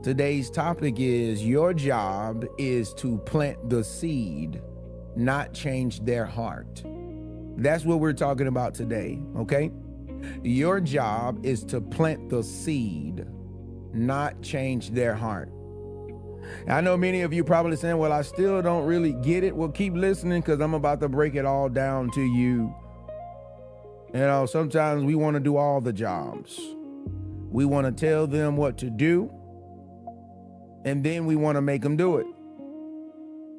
Today's topic is your job is to plant the seed, not change their heart. That's what we're talking about today, okay? Your job is to plant the seed, not change their heart. I know many of you probably saying, well, I still don't really get it. Well, keep listening because I'm about to break it all down to you. You know, sometimes we want to do all the jobs. We want to tell them what to do, and then we want to make them do it.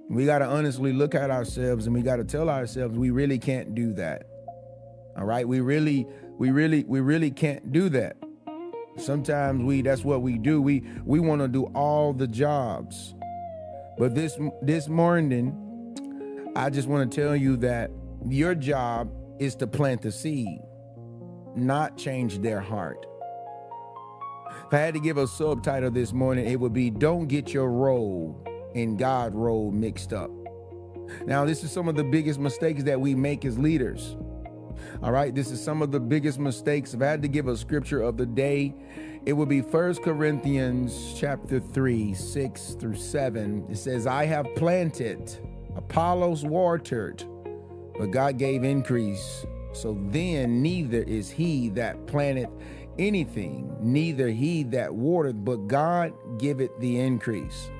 We got to honestly look at ourselves and we got to tell ourselves we really can't do that. All right? We really can't do that. Sometimes that's what we do. We want to do all the jobs. But this morning, I just want to tell you that your job is to plant the seed, not change their heart. If I had to give a subtitle this morning, it would be Don't Get Your Role and God Role Mixed Up. Now, this is some of the biggest mistakes that we make as leaders. All right, this is some of the biggest mistakes. If I had to give a scripture of the day, it would be 1 Corinthians chapter 3, 6 through 7. It says, I have planted, Apollos watered, but God gave increase. So then neither is he that planteth anything, neither he that watered, but God giveth the increase.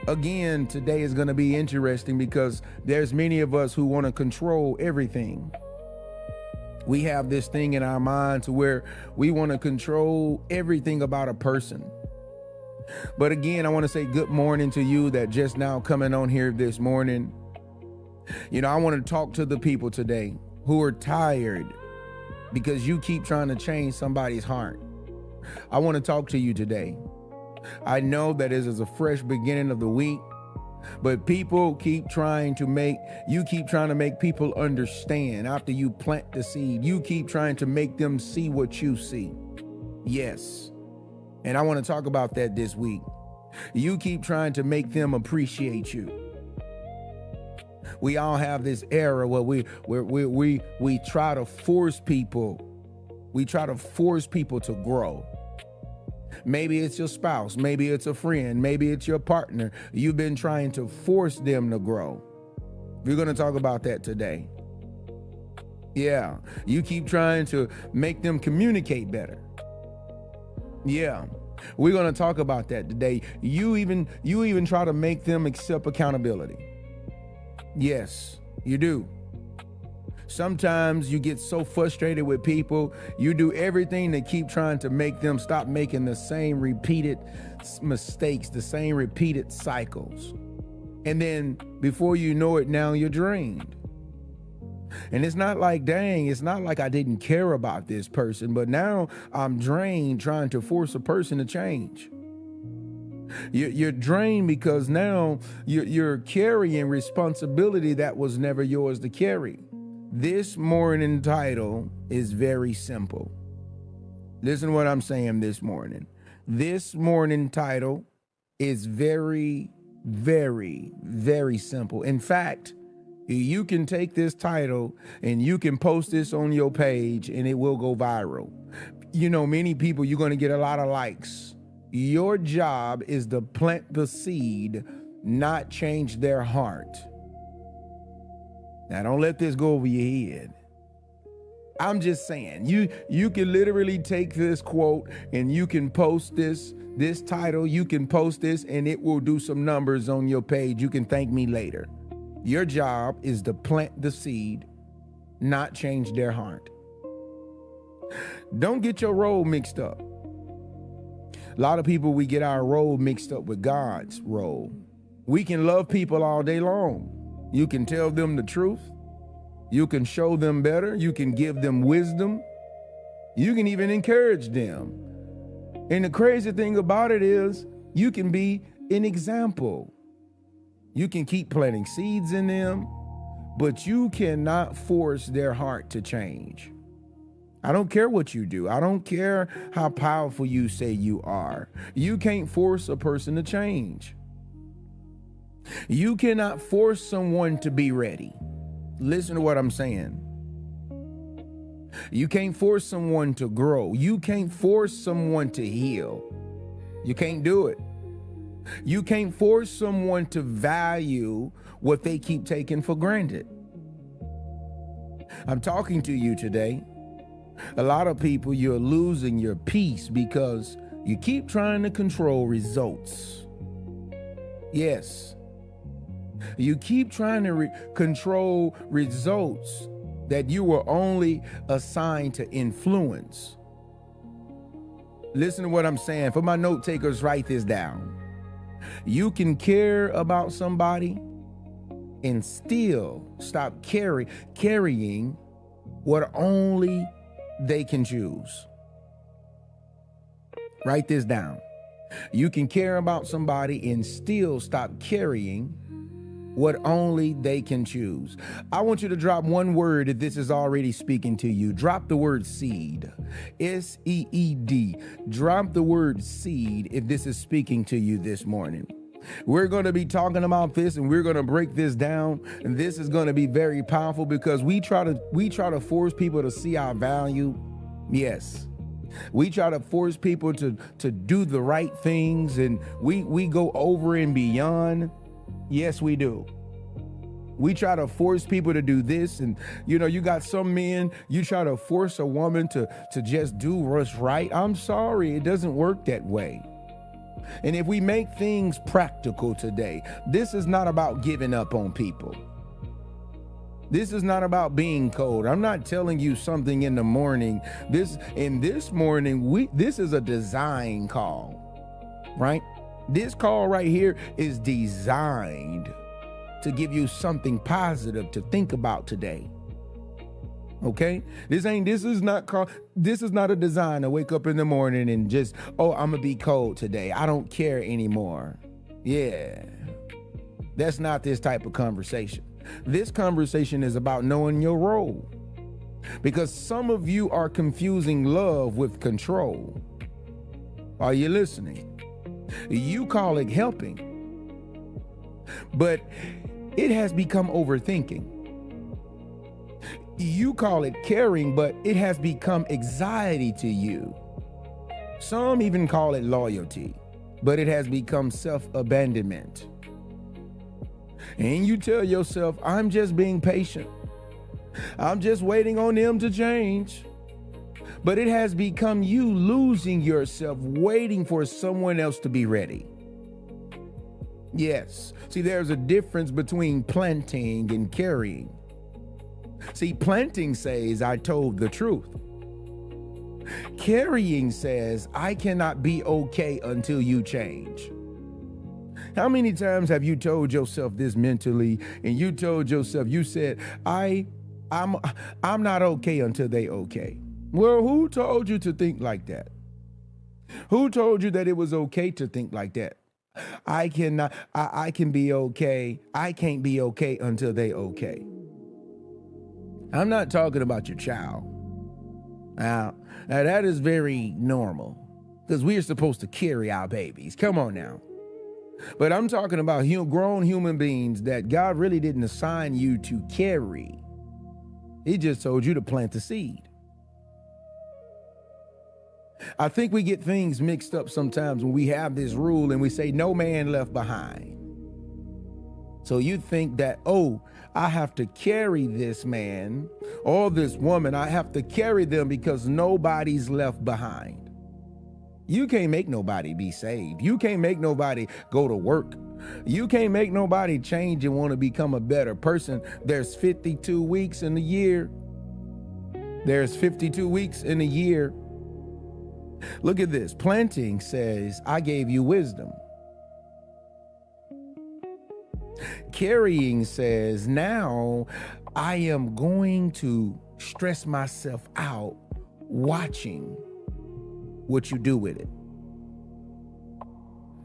Again, today is going to be interesting because there's many of us who want to control everything. We have this thing in our mind to where we want to control everything about a person. But again, I want to say good morning to you that just now coming on here this morning. You know, I want to talk to the people today who are tired because you keep trying to change somebody's heart. I want to talk to you today. I know that this is a fresh beginning of the week, but people keep trying to make people understand after you plant the seed. You keep trying to make them see what you see. Yes. And I want to talk about that this week. You keep trying to make them appreciate you. We all have this era where we try to force people. We try to force people to grow. Maybe it's your spouse, maybe it's a friend, maybe it's your partner. You've been trying to force them to grow. We're going to talk about that today. Yeah, you keep trying to make them communicate better. Yeah, we're going to talk about that today. You even try to make them accept accountability. Yes, you do. Sometimes you get so frustrated with people, you do everything to keep trying to make them stop making the same repeated mistakes, the same repeated cycles. And then before you know it, now you're drained. And it's not like, dang, it's not like I didn't care about this person, but now I'm drained trying to force a person to change. You're drained because now you're carrying responsibility that was never yours to carry. This morning title is very simple. Listen to what I'm saying this morning. This morning title is very, very, very simple. In fact, you can take this title and you can post this on your page and it will go viral. You know, many people, you're going to get a lot of likes. Your job is to plant the seed, not change their heart. Now, don't let this go over your head. I'm just saying, you can literally take this quote and you can post this title, you can post this and it will do some numbers on your page. You can thank me later. Your job is to plant the seed, not change their heart. Don't get your role mixed up. A lot of people, we get our role mixed up with God's role. We can love people all day long. You can tell them the truth. You can show them better. You can give them wisdom. You can even encourage them. And the crazy thing about it is you can be an example. You can keep planting seeds in them, but you cannot force their heart to change. I don't care what you do. I don't care how powerful you say you are. You can't force a person to change. You cannot force someone to be ready. Listen to what I'm saying. You can't force someone to grow. You can't force someone to heal. You can't do it. You can't force someone to value what they keep taking for granted. I'm talking to you today. A lot of people, you're losing your peace because you keep trying to control results. Yes. You keep trying to control results that you were only assigned to influence. Listen to what I'm saying. For my note takers, write this down. You can care about somebody and still stop carrying what only they can choose. Write this down. You can care about somebody and still stop carrying what only they can choose. I want you to drop one word if this is already speaking to you. Drop the word seed. S-E-E-D. Drop the word seed if this is speaking to you this morning. We're going to be talking about this and we're going to break this down. And this is going to be very powerful because we try to force people to see our value. Yes. We try to force people to do the right things, and we go over and beyond. Yes, we do. We try to force people to do this. And, you got some men, you try to force a woman to just do what's right. I'm sorry, it doesn't work that way. And if we make things practical today, this is not about giving up on people. This is not about being cold. I'm not telling you something in the morning. This morning, this is a design call, right? This call right here is designed to give you something positive to think about today. Okay? This is not a design to wake up in the morning and just, I'm gonna be cold today. I don't care anymore. Yeah. That's not this type of conversation. This conversation is about knowing your role. Because some of you are confusing love with control. Are you listening? You call it helping, but it has become overthinking. You call it caring, but it has become anxiety to you. Some even call it loyalty, but it has become self-abandonment. And you tell yourself, I'm just being patient. I'm just waiting on them to change. But it has become you losing yourself, waiting for someone else to be ready. Yes. See, there's a difference between planting and carrying. See, planting says, I told the truth. Carrying says, I cannot be okay until you change. How many times have you told yourself this mentally, and you told yourself, you said, I'm not okay until they okay? Well, who told you to think like that? Who told you that it was okay to think like that? I can be okay. I can't be okay until they okay. I'm not talking about your child. Now that is very normal because we are supposed to carry our babies. Come on now. But I'm talking about grown human beings that God really didn't assign you to carry. He just told you to plant the seed. I think we get things mixed up sometimes when we have this rule and we say no man left behind. So you think that, I have to carry this man or this woman. I have to carry them because nobody's left behind. You can't make nobody be saved. You can't make nobody go to work. You can't make nobody change and want to become a better person. There's 52 weeks in the year. There's 52 weeks in a year. Look at this. Planting says, I gave you wisdom. Carrying says, now I am going to stress myself out watching what you do with it.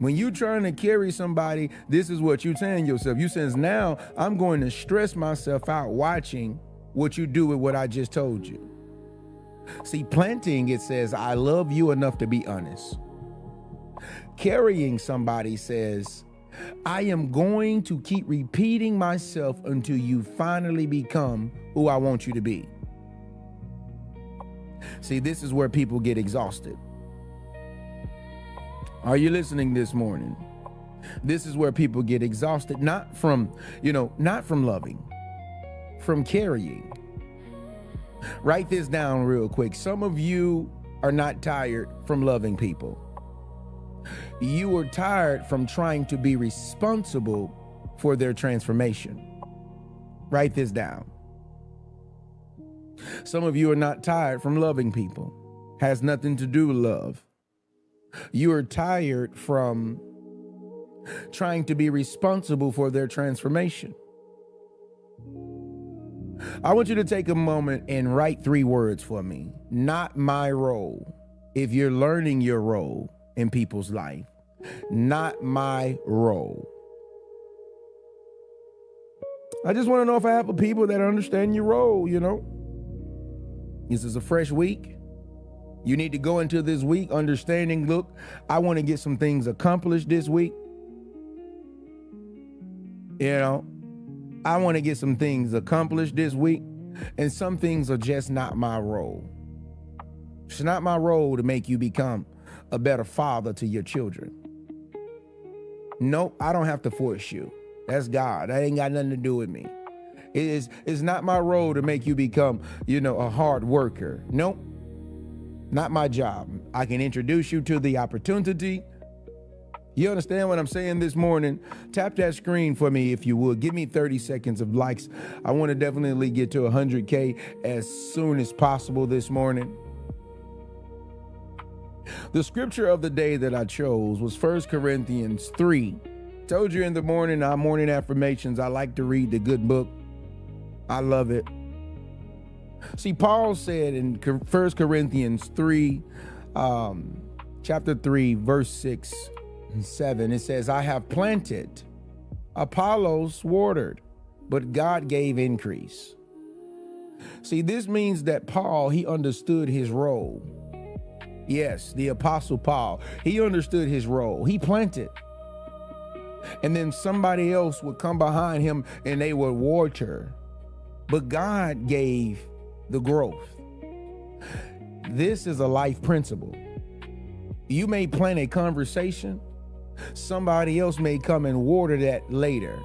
When you're trying to carry somebody, this is what you're saying yourself. You says, now I'm going to stress myself out watching what you do with what I just told you. See, planting, it says, I love you enough to be honest. Carrying somebody says, I am going to keep repeating myself until you finally become who I want you to be. See, this is where people get exhausted. Are you listening this morning? This is where people get exhausted, not from loving, from carrying. Write this down real quick. Some of you are not tired from loving people. You are tired from trying to be responsible for their transformation. Write this down. Some of you are not tired from loving people. Has nothing to do with love. You are tired from trying to be responsible for their transformation. I want you to take a moment and write 3 words for me. Not my role. If you're learning your role in people's life, not my role. I just want to know if I have people that understand your role, This is a fresh week. You need to go into this week understanding, look, I want to get some things accomplished this week. I want to get some things accomplished this week, and some things are just not my role. It's not my role to make you become a better father to your children. Nope, I don't have to force you. That's God. That ain't got nothing to do with me. It's not my role to make you become, a hard worker. Nope, not my job. I can introduce you to the opportunity. You understand what I'm saying this morning? Tap that screen for me if you would. Give me 30 seconds of likes. I want to definitely get to 100K as soon as possible this morning. The scripture of the day that I chose was 1 Corinthians 3. Told you in the morning, our morning affirmations, I like to read the good book. I love it. See, Paul said in 1 Corinthians 3, chapter 3, verse 6 and 7, it says, I have planted, Apollos watered, but God gave increase. See, this means that Paul, he understood his role. Yes, the Apostle Paul, he understood his role. He planted. And then somebody else would come behind him and they would water. But God gave the growth. This is a life principle. You may plant a conversation. Somebody else may come and water that later.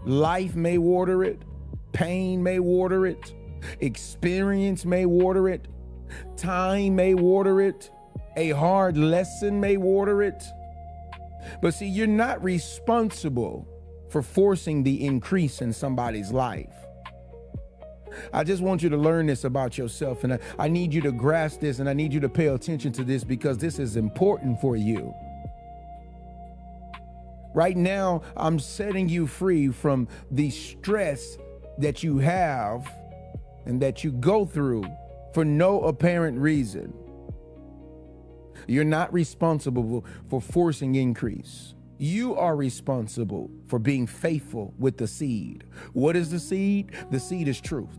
Life may water it. Pain may water it. Experience may water it. Time may water it. A hard lesson may water it. But see, you're not responsible for forcing the increase in somebody's life. I just want you to learn this about yourself, and I need you to grasp this, and I need you to pay attention to this because this is important for you. Right now, I'm setting you free from the stress that you have and that you go through for no apparent reason. You're not responsible for forcing increase. You are responsible for being faithful with the seed. What is the seed? The seed is truth.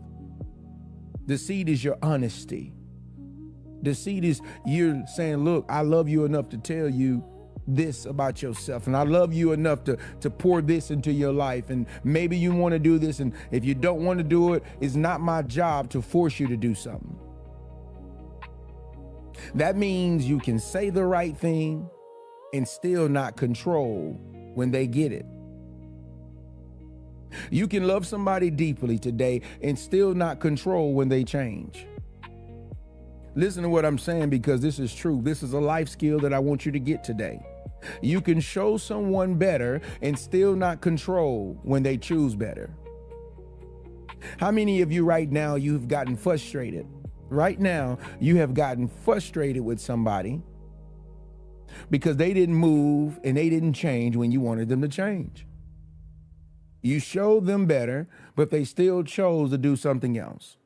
The seed is your honesty. The seed is you're saying, look, I love you enough to tell you this about yourself, and I love you enough to pour this into your life, and maybe you want to do this, and if you don't want to do it, it's not my job to force you to do something. That means you can say the right thing and still not control when they get it. You can love somebody deeply today and still not control when they change. Listen to what I'm saying, because this is true. This is a life skill that I want you to get today. You can show someone better and still not control when they choose better. How many of you right now, you've gotten frustrated? Right now, you have gotten frustrated with somebody because they didn't move and they didn't change when you wanted them to change. You showed them better, but they still chose to do something else.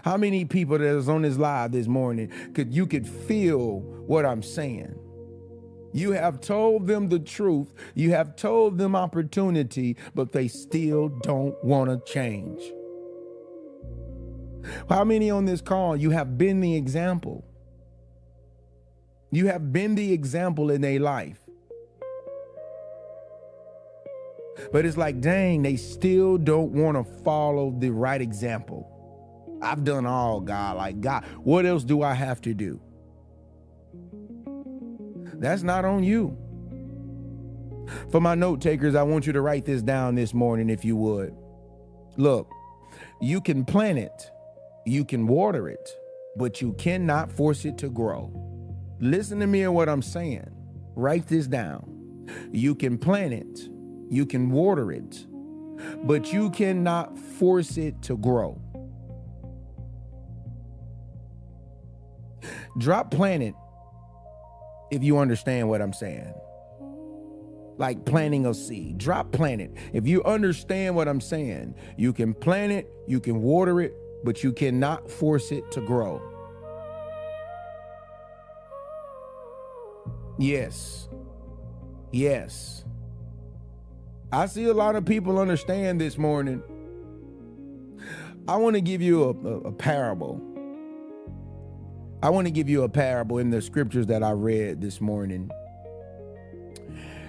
How many people that is on this live this morning you could feel what I'm saying? You have told them the truth. You have told them opportunity, but they still don't want to change. How many on this call, you have been the example? You have been the example in their life. But it's like, dang, they still don't want to follow the right example. I've done all, God. Like, God, what else do I have to do? That's not on you. For my note takers, I want you to write this down this morning if you would. Look, you can plant it, you can water it, but you cannot force it to grow. Listen to me and what I'm saying. Write this down. You can plant it, you can water it, but you cannot force it to grow. Drop plant it if you understand what I'm saying. Like planting a seed. Drop plant it. If you understand what I'm saying, you can plant it, you can water it, but you cannot force it to grow. Yes. Yes. I see a lot of people understand this morning. I want to give you a parable. I want to give you a parable in the scriptures that I read this morning.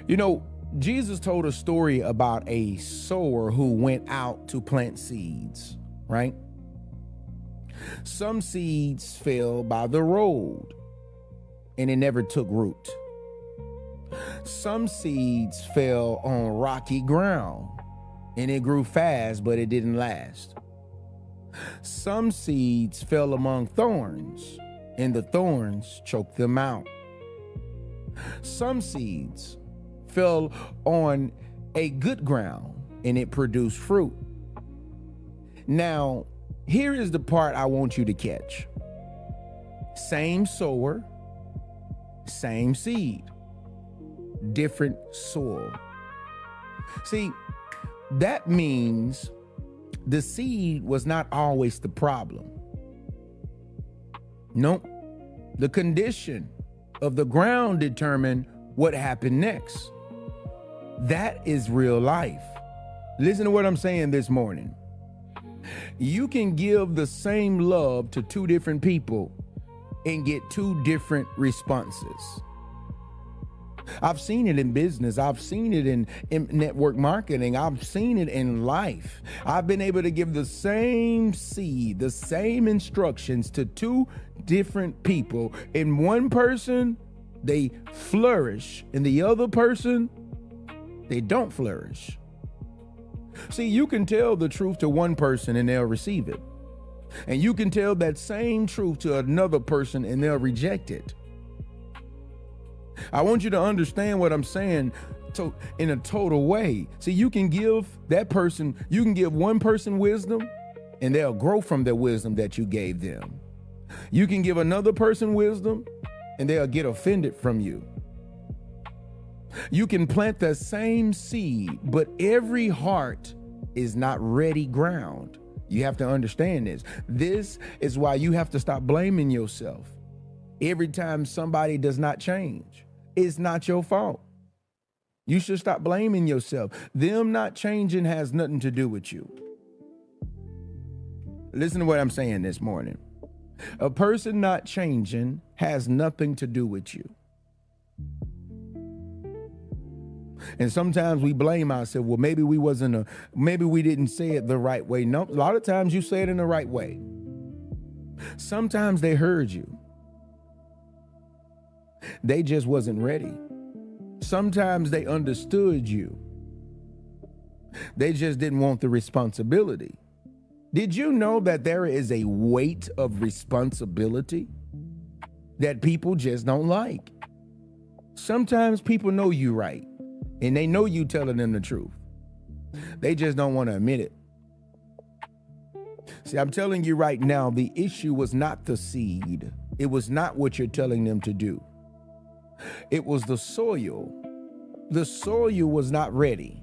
You know, Jesus told a story about a sower who went out to plant seeds, right? Some seeds fell by the road and it never took root. Some seeds fell on rocky ground and it grew fast, but it didn't last. Some seeds fell among thorns and the thorns choked them out. Some seeds fell on a good ground and it produced fruit. Now, here is the part I want you to catch. Same sower, same seed, different soil. See, that means the seed was not always the problem. Nope. The condition of the ground determined what happened next. That is real life. Listen to what I'm saying this morning. You can give the same love to two different people and get two different responses. I've seen it in business. I've seen it in network marketing. I've seen it in life. I've been able to give the same seed, the same instructions to two different people. In one person, they flourish. In the other person, they don't flourish. See, you can tell the truth to one person and they'll receive it. And you can tell that same truth to another person and they'll reject it. I want you to understand what I'm saying in a total way. See, you can give one person wisdom and they'll grow from the wisdom that you gave them. You can give another person wisdom and they'll get offended from you. You can plant the same seed, but every heart is not ready ground. You have to understand this. This is why you have to stop blaming yourself. Every time somebody does not change, it's not your fault. You should stop blaming yourself. Them not changing has nothing to do with you. Listen to what I'm saying this morning. A person not changing has nothing to do with you. And sometimes we blame ourselves. Well, maybe we didn't say it the right way. No, a lot of times you say it in the right way. Sometimes they heard you. They just wasn't ready. Sometimes they understood you. They just didn't want the responsibility. Did you know that there is a weight of responsibility that people just don't like? Sometimes people know you right. And they know you telling them the truth. They just don't want to admit it. See, I'm telling you right now, the issue was not the seed. It was not what you're telling them to do. It was the soil. The soil was not ready.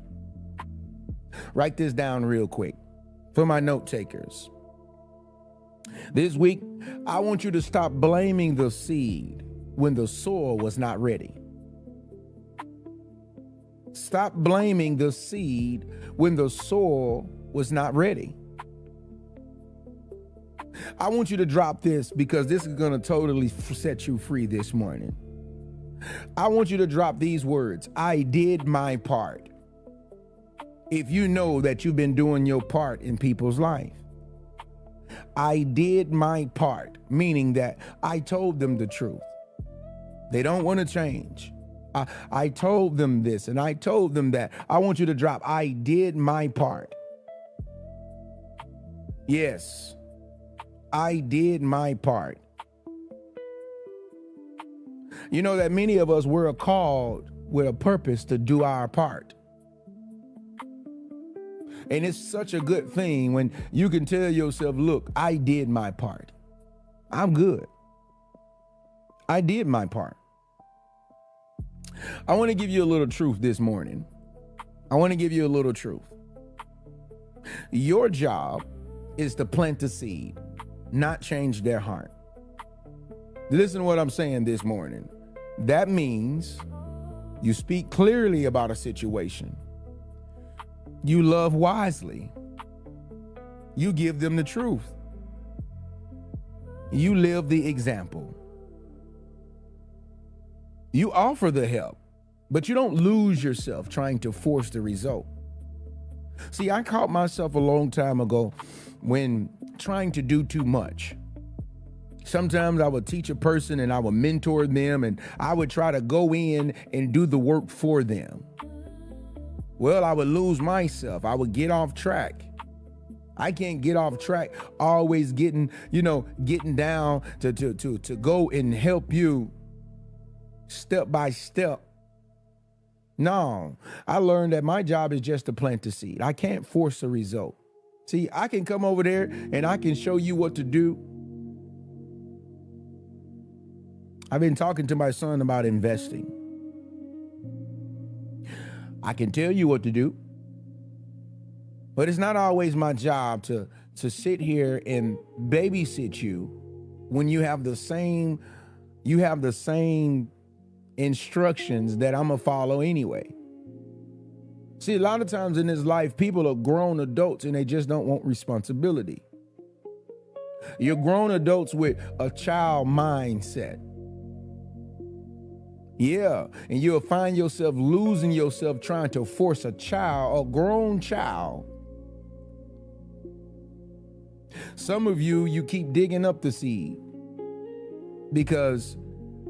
Write this down real quick for my note takers. This week, I want you to stop blaming the seed when the soil was not ready. Stop blaming the seed when the soil was not ready. I want you to drop this because this is going to totally set you free this morning. I want you to drop these words. I did my part. If you know that you've been doing your part in people's life. I did my part, meaning that I told them the truth. They don't want to change. I told them this and I told them that. I want you to drop, I did my part. Yes, I did my part. You know that many of us were called with a purpose to do our part. And it's such a good thing when you can tell yourself, look, I did my part. I'm good. I did my part. I want to give you a little truth this morning. I want to give you a little truth. Your job is to plant the seed, not change their heart. Listen to what I'm saying this morning. That means you speak clearly about a situation. You love wisely. You give them the truth. You live the example. You offer the help, but you don't lose yourself trying to force the result. See, I caught myself a long time ago when trying to do too much. Sometimes I would teach a person and I would mentor them and I would try to go in and do the work for them. Well, I would lose myself. I would get off track. I can't get off track, always getting down to go and help you step by step. No, I learned that my job is just to plant the seed. I can't force a result. See, I can come over there and I can show you what to do. I've been talking to my son about investing. I can tell you what to do, but it's not always my job to sit here and babysit you when you have the same instructions that I'm gonna follow anyway. See, a lot of times in this life, people are grown adults and they just don't want responsibility. You're grown adults with a child mindset. Yeah, and you'll find yourself losing yourself trying to force a child, a grown child. Some of you keep digging up the seed because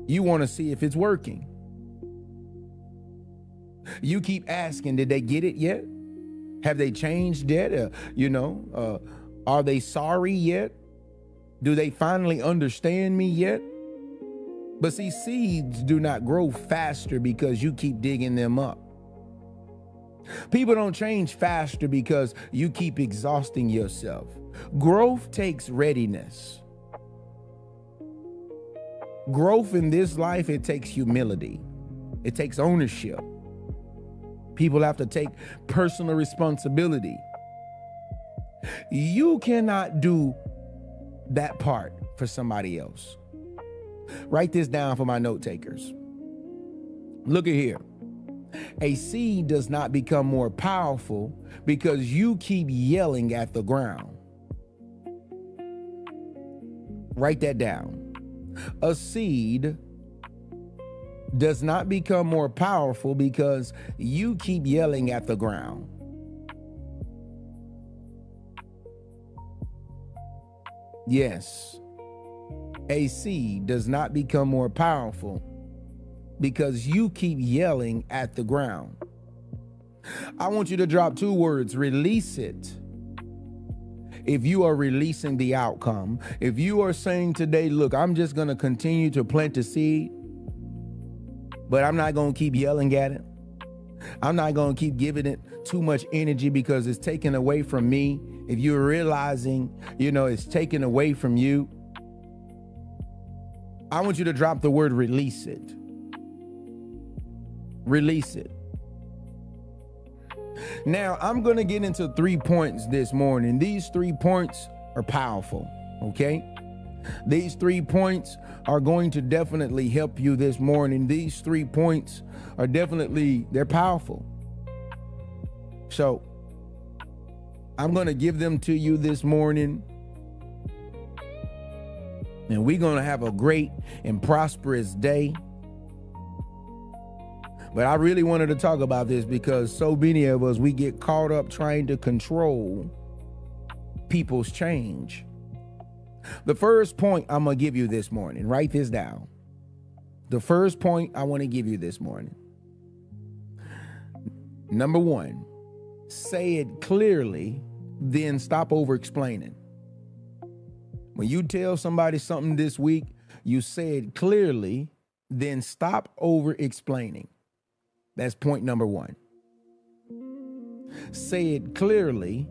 you want to see if it's working. You keep asking, did they get it yet? Have they changed yet? Are they sorry yet? Do they finally understand me yet? But see, seeds do not grow faster because you keep digging them up. People don't change faster because you keep exhausting yourself. Growth takes readiness. Growth in this life, it takes humility. It takes ownership. People have to take personal responsibility. You cannot do that part for somebody else. Write this down for my note takers. Look at here. A seed does not become more powerful because you keep yelling at the ground. Write that down. A seed does not become more powerful because you keep yelling at the ground. Yes. A seed does not become more powerful because you keep yelling at the ground. I want you to drop two words, release it. If you are releasing the outcome, if you are saying today, look, I'm just going to continue to plant the seed, but I'm not going to keep yelling at it. I'm not going to keep giving it too much energy because it's taken away from me. If you're realizing, it's taken away from you, I want you to drop the word release it. Release it. Now, I'm going to get into 3 points this morning. These 3 points are powerful, okay? These 3 points are going to definitely help you this morning. These 3 points are they're powerful. So, I'm going to give them to you this morning. And we're going to have a great and prosperous day. But I really wanted to talk about this because so many of us, we get caught up trying to control people's change. The first point I'm going to give you this morning, write this down. The first point I want to give you this morning. Number one, say it clearly, then stop over explaining. When you tell somebody something this week, you say it clearly, then stop over explaining. That's point number one. Say it clearly,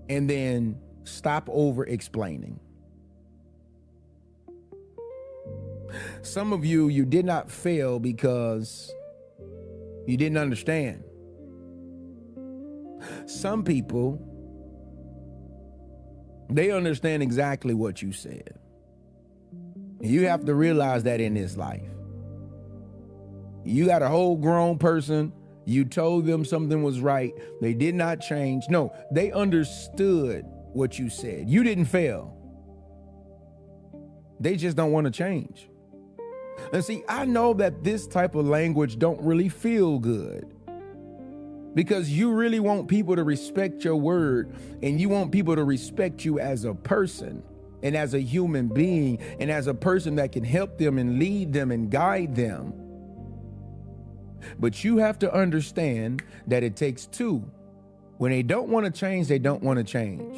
and then stop over explaining. Some of you did not fail because you didn't understand. Some people, they understand exactly what you said. And you have to realize that in this life. You got a whole grown person, you told them something was right, they did not change. No, they understood what you said. You didn't fail. They just don't want to change. And see, I know that this type of language don't really feel good, because you really want people to respect your word, and you want people to respect you as a person and as a human being and as a person that can help them and lead them and guide them. But you have to understand that it takes two. When they don't want to change, they don't want to change.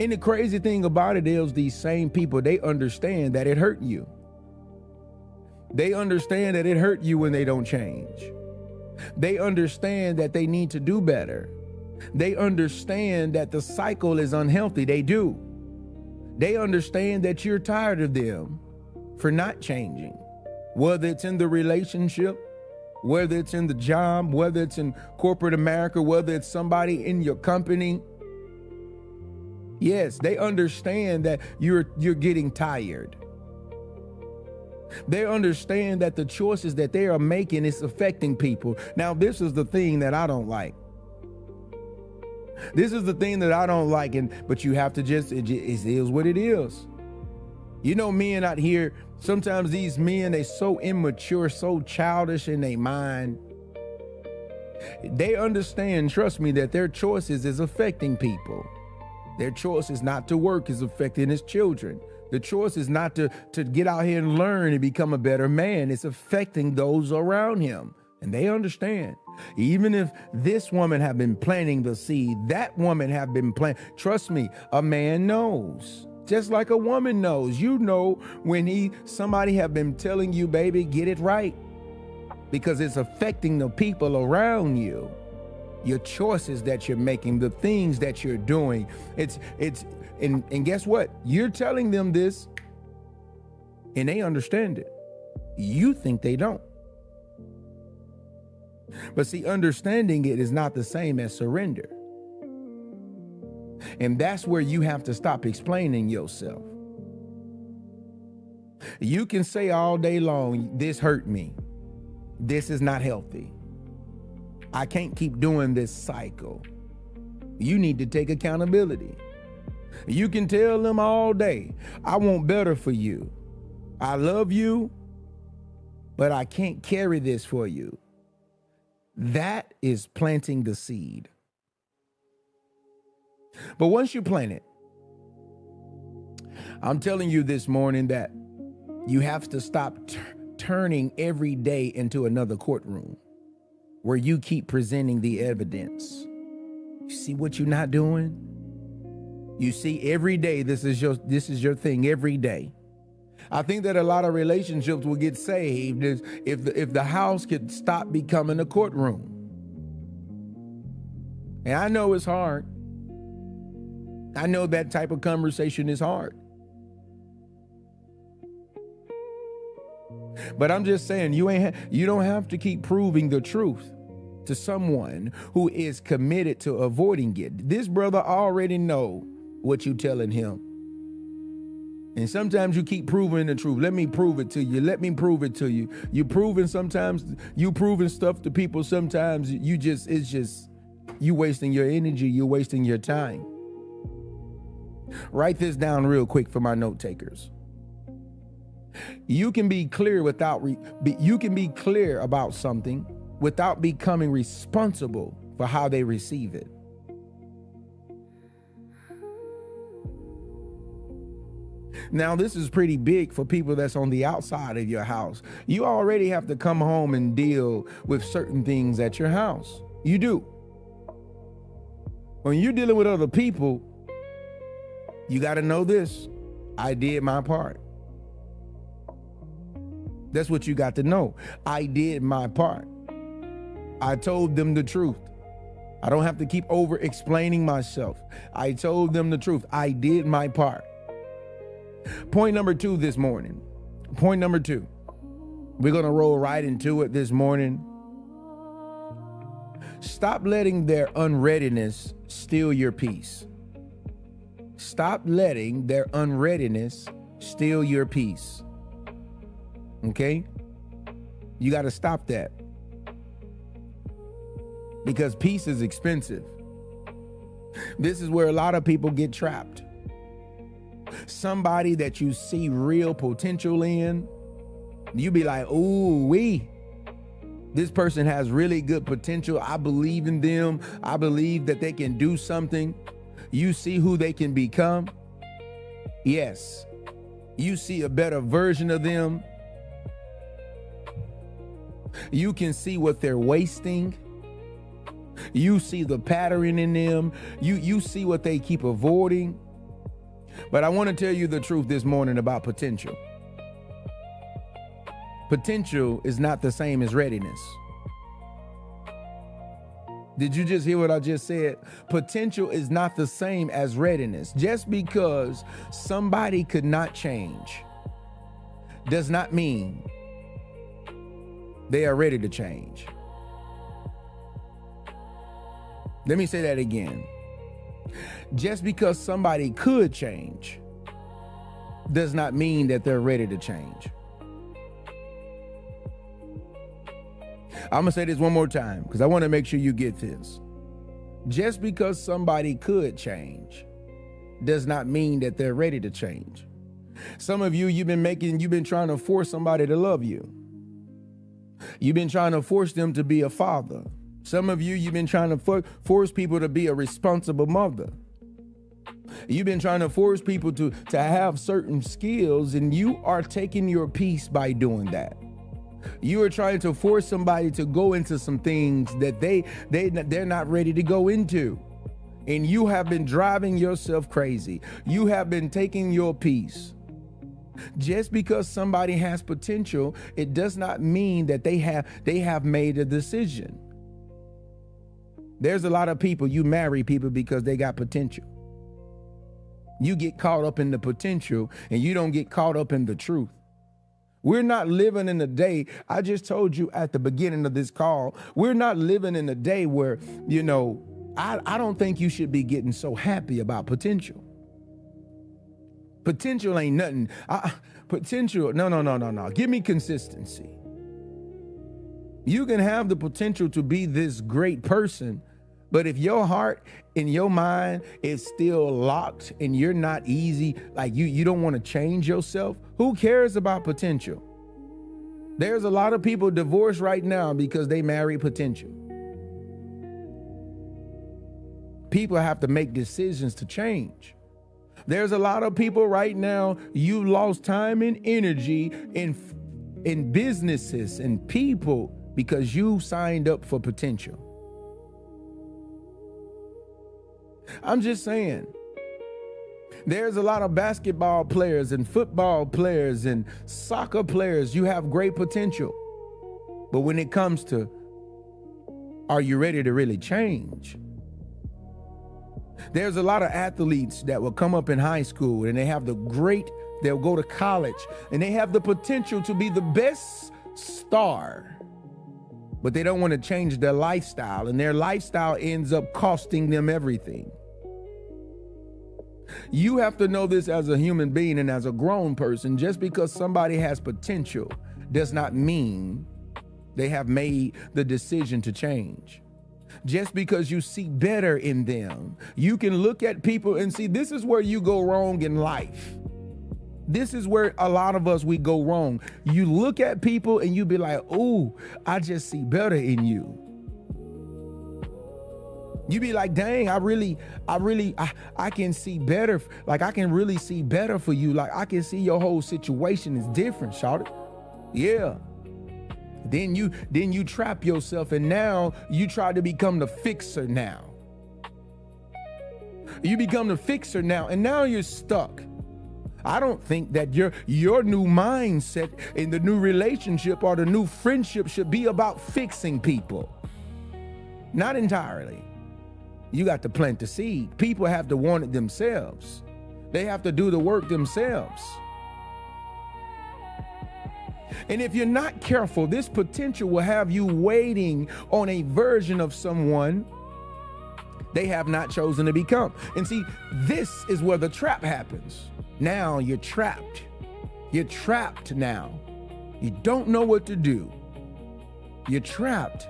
And the crazy thing about it is, these same people, they understand that it hurt you. They understand that it hurt you when they don't change. They understand that they need to do better. They understand that the cycle is unhealthy. They do. They understand that you're tired of them for not changing, whether it's in the relationship, whether it's in the job, whether it's in corporate America, whether it's somebody in your company. Yes, they understand that you're getting tired. They understand that the choices that they are making is affecting people. Now, this is the thing that I don't like. This is the thing that I don't like, but you have to it is what it is. You know, men out here, sometimes these men, they so immature, so childish in their mind. They understand, trust me, that their choices is affecting people. Their choice is not to work is affecting his children. The choice is not to get out here and learn and become a better man. It's affecting those around him. And they understand. Even if this woman have been planting the seed, that woman have been planting. Trust me, a man knows. Just like a woman knows. You know when somebody have been telling you, baby, get it right. Because it's affecting the people around you. Your choices that you're making, the things that you're doing. And guess what? You're telling them this and they understand it. You think they don't. But see, understanding it is not the same as surrender. And that's where you have to stop explaining yourself. You can say all day long, this hurt me. This is not healthy. I can't keep doing this cycle. You need to take accountability. You can tell them all day, I want better for you. I love you, but I can't carry this for you. That is planting the seed. But once you plant it, I'm telling you this morning that you have to stop turning every day into another courtroom where you keep presenting the evidence. You see what you're not doing? You see, every day, this is your thing every day. I think that a lot of relationships will get saved if the house could stop becoming a courtroom. And I know it's hard. I know that type of conversation is hard. But I'm just saying, you don't have to keep proving the truth to someone who is committed to avoiding it. This brother already know what you telling him. And sometimes you keep proving the truth. Let me prove it to you. Let me prove it to you. You proving stuff to people. Sometimes you wasting your energy. You're wasting your time. Write this down real quick for my note takers. You can be clear about something without becoming responsible for how they receive it. Now, this is pretty big for people that's on the outside of your house. You already have to come home and deal with certain things at your house. You do. When you're dealing with other people, you got to know this. I did my part. That's what you got to know. I did my part. I told them the truth. I don't have to keep over explaining myself. I told them the truth. I did my part. Point number 2 this morning. Point number 2. We're going to roll right into it this morning. Stop letting their unreadiness steal your peace. Stop letting their unreadiness steal your peace. Okay? You got to stop that. Because peace is expensive. This is where a lot of people get trapped. Somebody that you see real potential in, you be like, ooh, this person has really good potential. I believe in them. I believe that they can do something. You see who they can become. Yes. You see a better version of them. You can see what they're wasting. You see the pattern in them. You see what they keep avoiding. But I want to tell you the truth this morning about potential. Potential is not the same as readiness. Did you just hear what I just said? Potential is not the same as readiness. Just because somebody could not change does not mean they are ready to change. Let me say that again. Just because somebody could change does not mean that they're ready to change. I'm going to say this one more time because I want to make sure you get this. Just because somebody could change does not mean that they're ready to change. Some of you, you've been trying to force somebody to love you. You've been trying to force them to be a father. Some of you, you've been trying to force people to be a responsible mother. You've been trying to force people to have certain skills, and you are taking your peace by doing that. You are trying to force somebody to go into some things that they're not ready to go into. And you have been driving yourself crazy. You have been taking your peace. Just because somebody has potential, it does not mean that they have made a decision. There's a lot of people, you marry people because they got potential. You get caught up in the potential and you don't get caught up in the truth. We're not living in a day, I just told you at the beginning of this call, we're not living in a day where, I don't think you should be getting so happy about potential. Potential ain't nothing. Potential, no. Give me consistency. You can have the potential to be this great person, but if your heart and your mind is still locked and you're not easy, like you don't want to change yourself, who cares about potential? There's a lot of people divorced right now because they marry potential. People have to make decisions to change. There's a lot of people right now, you lost time and energy in businesses and people because you signed up for potential. I'm just saying, there's a lot of basketball players and football players and soccer players. You have great potential. But when it comes to, are you ready to really change? There's a lot of athletes that will come up in high school and they'll go to college and they have the potential to be the best star, but they don't want to change their lifestyle, and their lifestyle ends up costing them everything. You have to know this as a human being and as a grown person. Just because somebody has potential does not mean they have made the decision to change. Just because you see better in them, you can look at people and see, this is where you go wrong in life. This is where a lot of us, we go wrong. You look at people and you be like, oh, I just see better in you. You be like, dang, I can see better. Like, I can really see better for you. Like, I can see your whole situation is different, shawty. Yeah. Then you trap yourself, and now you try to become the fixer now. You become the fixer now, and now you're stuck. I don't think that your new mindset in the new relationship or the new friendship should be about fixing people. Not entirely. You got to plant the seed. People have to want it themselves. They have to do the work themselves. And if you're not careful, this potential will have you waiting on a version of someone they have not chosen to become. And see, this is where the trap happens. Now you're trapped. You're trapped now. You don't know what to do. You're trapped.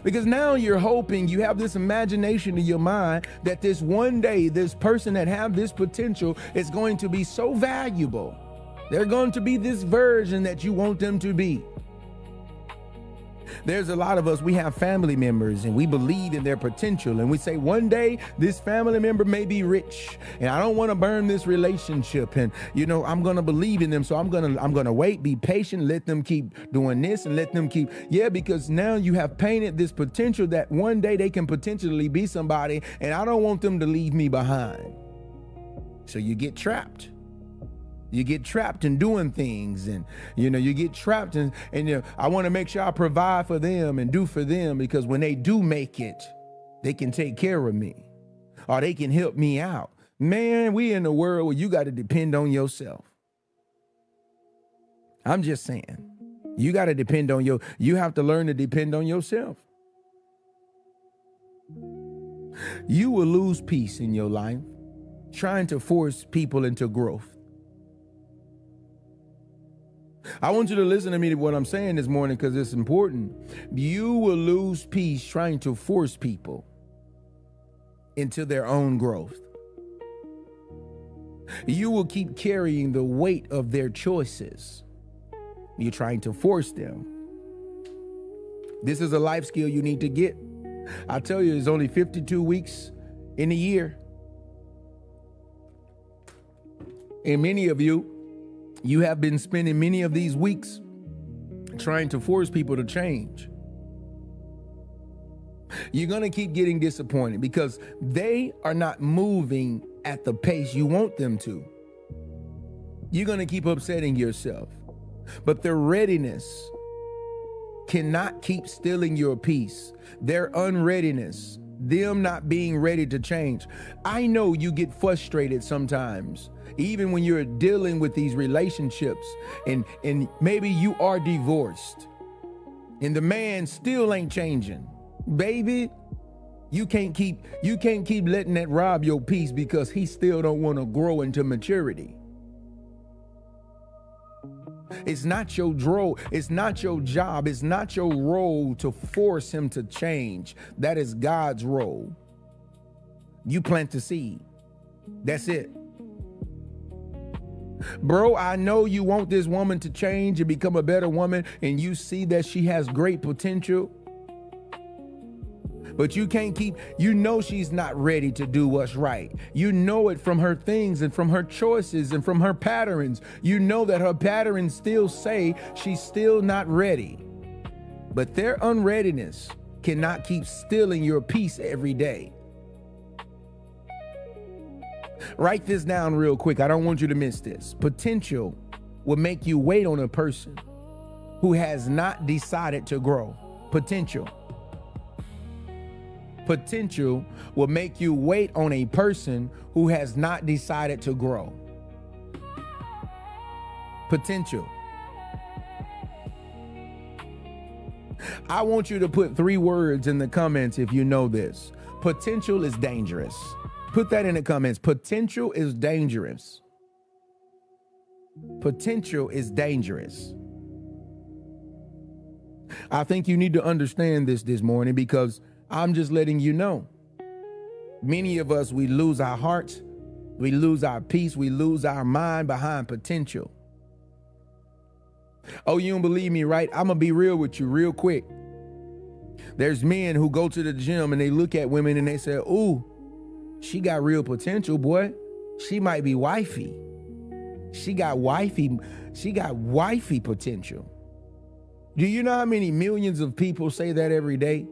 Because now you're hoping, you have this imagination in your mind that this one day, this person that have this potential is going to be so valuable. They're going to be this version that you want them to be. There's a lot of us, we have family members and we believe in their potential, and we say one day this family member may be rich and I don't want to burn this relationship, and I'm going to believe in them, so I'm going to wait, be patient, let them keep doing this and let them keep, because now you have painted this potential that one day they can potentially be somebody, and I don't want them to leave me behind. So you get trapped. You get trapped in doing things, and you get trapped and I want to make sure I provide for them and do for them, because when they do make it, they can take care of me or they can help me out. Man, we in a world where you got to depend on yourself. I'm just saying, you got to depend on you have to learn to depend on yourself. You will lose peace in your life trying to force people into growth. I want you to listen to me to what I'm saying this morning, because it's important. You will lose peace trying to force people into their own growth. You will keep carrying the weight of their choices. You're trying to force them. This is a life skill you need to get. I tell you, there's only 52 weeks in a year. And many of you have been spending many of these weeks trying to force people to change. You're going to keep getting disappointed because they are not moving at the pace you want them to. You're going to keep upsetting yourself. But their readiness cannot keep stealing your peace. Their unreadiness, them not being ready to change. I know you get frustrated sometimes, even when you're dealing with these relationships, and maybe you are divorced and the man still ain't changing. Baby, you can't keep letting that rob your peace because he still don't want to grow into maturity. It's not your role, it's not your job, it's not your role to force him to change. That is God's role. You plant the seed. That's it. Bro, I know you want this woman to change and become a better woman, and you see that she has great potential. But you can't she's not ready to do what's right. You know it from her things and from her choices and from her patterns. You know that her patterns still say she's still not ready. But their unreadiness cannot keep stealing your peace every day. Write this down real quick. I don't want you to miss this. Potential will make you wait on a person who has not decided to grow. Potential will make you wait on a person who has not decided to grow. Potential. I want you to put 3 words in the comments if you know this. Potential is dangerous. Put that in the comments. Potential is dangerous. Potential is dangerous. I think you need to understand this morning, because I'm just letting you know. Many of us, we lose our hearts, we lose our peace, we lose our mind behind potential. Oh, you don't believe me, right? I'm going to be real with you real quick. There's men who go to the gym and they look at women and they say, ooh, she got real potential, boy. She might be wifey. She got wifey potential. Do you know how many millions of people say that every day?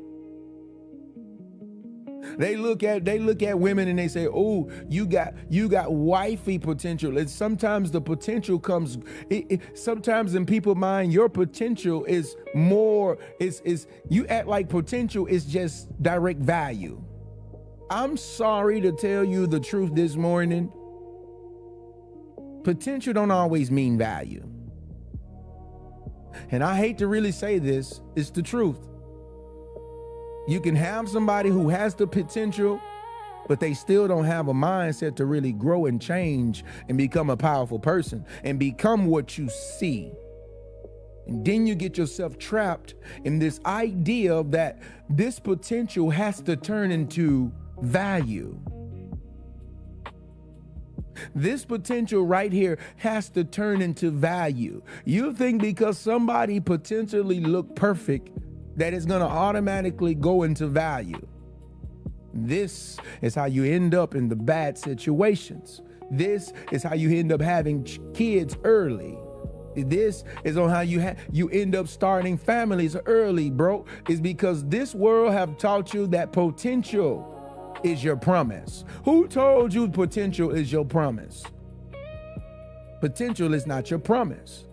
They look at women and they say, "Oh, you got wifey potential." And sometimes the potential comes. Sometimes in people's mind, your potential is more. Is you act like potential is just direct value. I'm sorry to tell you the truth this morning. Potential don't always mean value. And I hate to really say this, it's the truth. You can have somebody who has the potential, but they still don't have a mindset to really grow and change and become a powerful person and become what you see. And then you get yourself trapped in this idea that this potential has to turn into value. This potential right here has to turn into value. You think because somebody potentially look perfect that it's going to automatically go into value. This is how you end up in the bad situations. This is how you end up having kids early. This is on how you end up starting families early, bro. Is because this world have taught you that potential is your promise. Who told you potential is your promise? Potential is not your promise.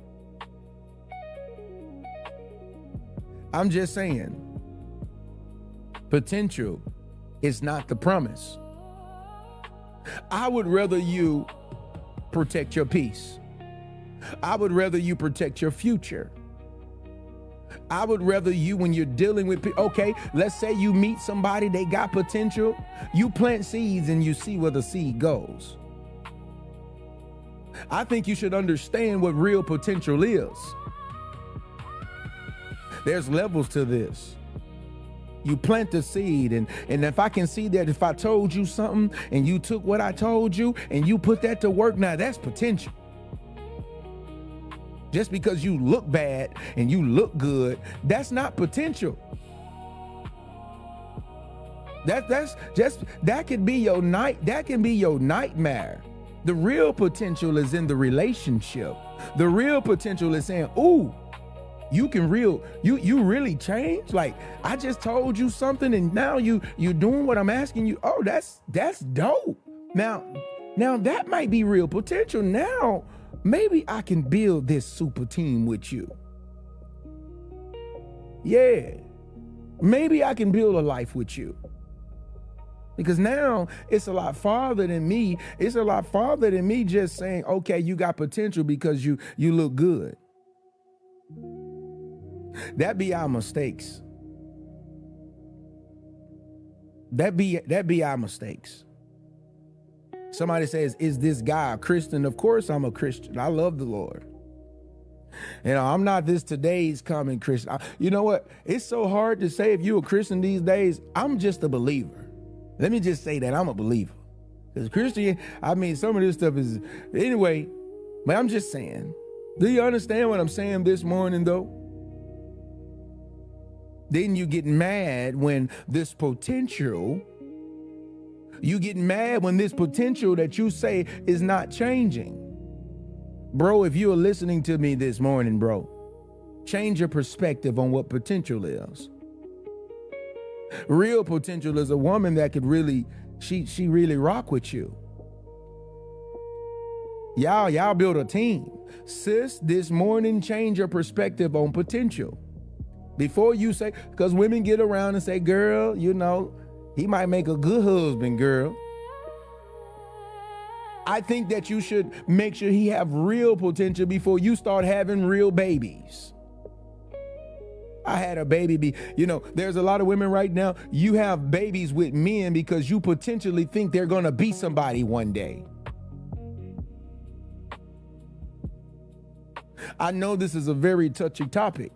I'm just saying, potential is not the promise. I would rather you protect your peace. I would rather you protect your future. I would rather you, when you're dealing with, okay, let's say you meet somebody, they got potential. You plant seeds and you see where the seed goes. I think you should understand what real potential is. There's levels to this. You plant the seed, and if I can see that if I told you something and you took what I told you and you put that to work, now that's potential. Just because you look bad and you look good, that's not potential. That can be your nightmare. The real potential is in the relationship. The real potential is saying, ooh, you really change. Like, I just told you something and now you're doing what I'm asking you. Oh, that's dope. Now that might be real potential. Now maybe I can build this super team with you. Yeah, maybe I can build a life with you. Because now it's a lot farther than me. It's a lot farther than me just saying, okay, you got potential because you look good. That be our mistakes. That be our mistakes. Somebody says, is this guy a Christian? Of course I'm a Christian. I love the Lord. You know, I'm not this today's common Christian. You know what? It's so hard to say if you're a Christian these days. I'm just a believer. Let me just say that I'm a believer. Because Christian, I mean, some of this stuff is, anyway, but I'm just saying. Do you understand what I'm saying this morning, though? Then you get mad when this potential, that you say is not changing. Bro, if you are listening to me this morning, bro, change your perspective on what potential is. Real potential is a woman that could really, she really rock with you. Y'all build a team. Sis, this morning, change your perspective on potential. Before you say, because women get around and say, girl, you know, he might make a good husband, girl. I think that you should make sure he have real potential before you start having real babies. I had a baby there's a lot of women right now, you have babies with men because you potentially think they're going to be somebody one day. I know this is a very touchy topic,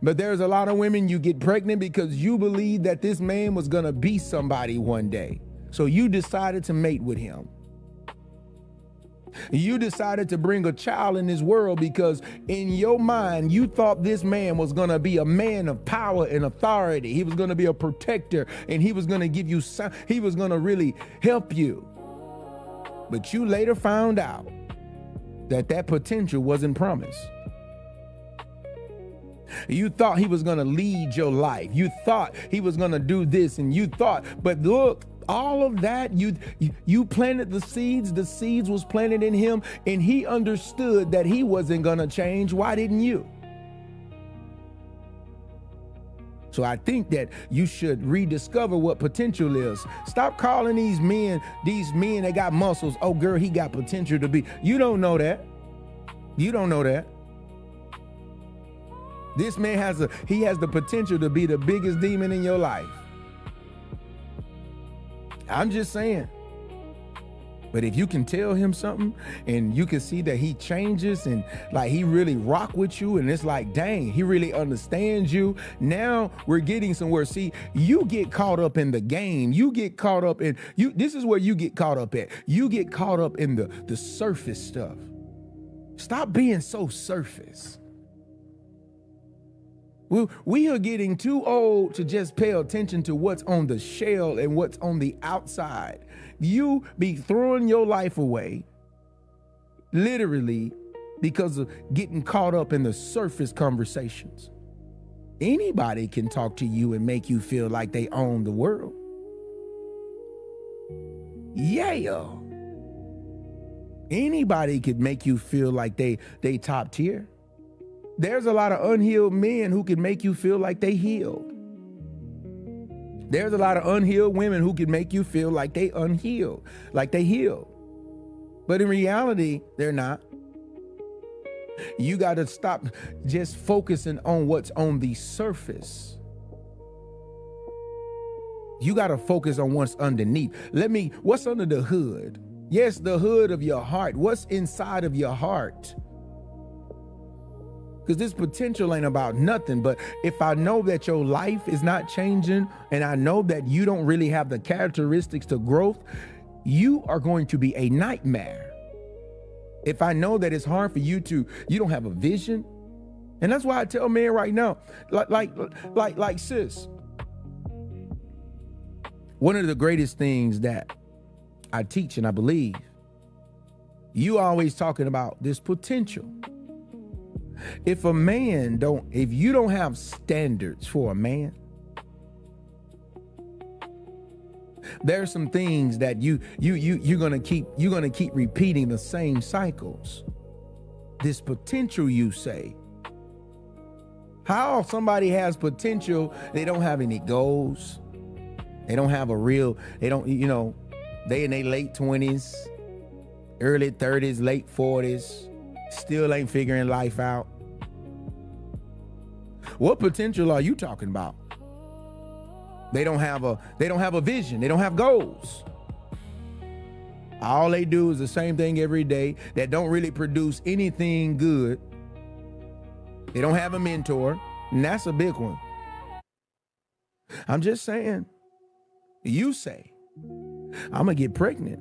but there's a lot of women you get pregnant because you believe that this man was going to be somebody one day. So you decided to mate with him. You decided to bring a child in this world because in your mind, you thought this man was going to be a man of power and authority. He was going to be a protector, and he was going to give you, he was going to really help you. But you later found out that that potential wasn't promised. You thought he was going to lead your life. You thought he was going to do this, and you thought, but look, all of that, you planted the seeds was planted in him, and he understood that he wasn't going to change. Why didn't you? So I think that you should rediscover what potential is. Stop calling these men that got muscles, oh girl, he got potential to be. You don't know that. You don't know that. This man has the potential to be the biggest demon in your life. I'm just saying. But if you can tell him something and you can see that he changes and like he really rock with you, and it's like, dang, he really understands you. Now we're getting somewhere. See, you get caught up in the game. You get caught up in this is where you get caught up at. You get caught up in the surface stuff. Stop being so surface. We are getting too old to just pay attention to what's on the shell and what's on the outside. You be throwing your life away, literally, because of getting caught up in the surface conversations. Anybody can talk to you and make you feel like they own the world. Yeah. Anybody could make you feel like they top tier. There's a lot of unhealed men who can make you feel like they healed. There's a lot of unhealed women who can make you feel like they unhealed, like they healed. But in reality, they're not. You got to stop just focusing on what's on the surface. You got to focus on what's underneath. What's under the hood? Yes, the hood of your heart. What's inside of your heart? Because this potential ain't about nothing. But if I know that your life is not changing, and I know that you don't really have the characteristics to growth, you are going to be a nightmare. If I know that it's hard for you don't have a vision. And that's why I tell men right now, like sis, one of the greatest things that I teach and I believe, you always talking about this potential. If you don't have standards for a man, there's some things that you're gonna keep repeating the same cycles. This potential, you say. How somebody has potential, they don't have any goals. They don't have they in their late 20s, early 30s, late 40s, still ain't figuring life out. What potential are you talking about? They don't have a vision. They don't have goals. All they do is the same thing every day that don't really produce anything good. They don't have a mentor, and that's a big one. I'm just saying, you say, I'm gonna get pregnant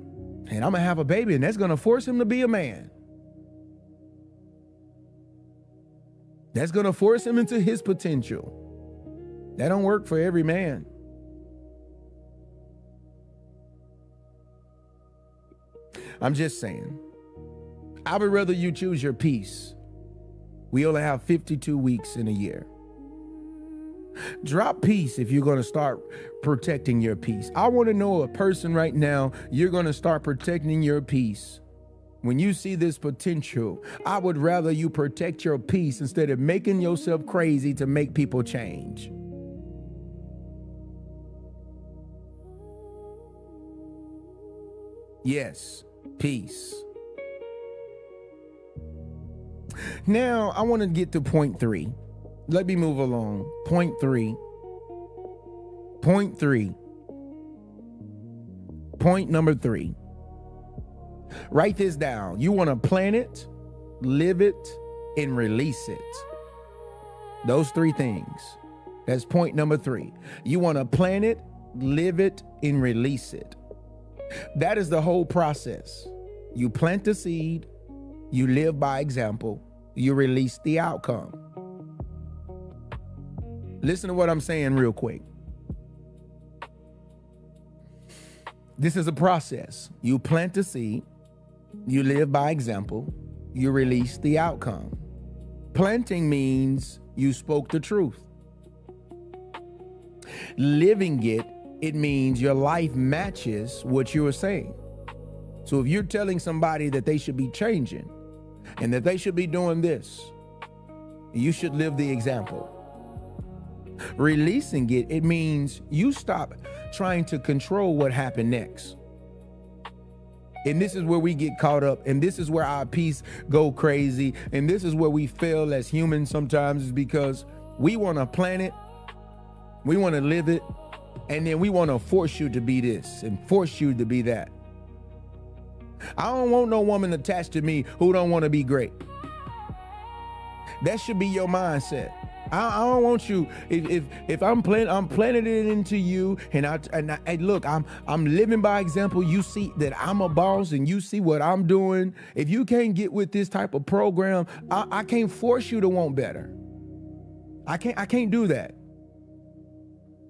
and I'm gonna have a baby, and that's gonna force him to be a man. That's gonna force him into his potential. That don't work for every man. I'm just saying, I would rather you choose your peace. We only have 52 weeks in a year. Drop peace if you're going to start protecting your peace. I want to know a person right now, you're going to start protecting your peace. When you see this potential, I would rather you protect your peace instead of making yourself crazy to make people change. Yes, peace. Now, I want to get to point 3. Let me move along. Point 3. Point number 3. Write this down. You want to plan it, live it, and release it. Those 3 things. That's point number 3. You want to plan it, live it, and release it. That is the whole process. You plant the seed, you live by example, you release the outcome. Listen to what I'm saying real quick. This is a process. You plant the seed, you live by example, you release the outcome. Planting means you spoke the truth. Living it means your life matches what you are saying. So if you're telling somebody that they should be changing and that they should be doing this, you should live the example. Releasing it means you stop trying to control what happened next. And this is where we get caught up, and this is where our peace go crazy, and this is where we fail as humans sometimes, is because we want to plan it, we want to live it, and then we want to force you to be this and force you to be that. I don't want no woman attached to me who don't want to be great. That should be your mindset. I don't want you. If I'm planting it into you, and I look, I'm living by example. You see that I'm a boss, and you see what I'm doing. If you can't get with this type of program, I can't force you to want better. I can't do that.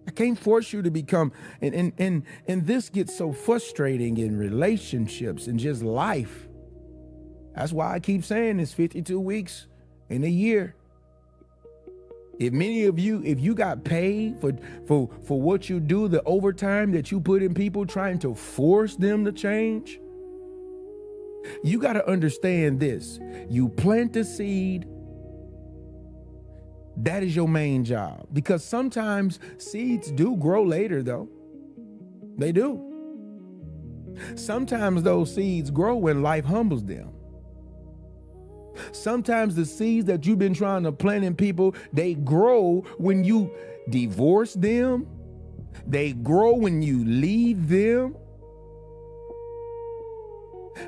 I can't force you to become, and this gets so frustrating in relationships and just life. That's why I keep saying it's 52 weeks in a year. If many of you, if you got paid for what you do, the overtime that you put in people trying to force them to change, you got to understand this. You plant the seed. That is your main job, because sometimes seeds do grow later, though. They do. Sometimes those seeds grow when life humbles them. Sometimes the seeds that you've been trying to plant in people, they grow when you divorce them. They grow when you leave them.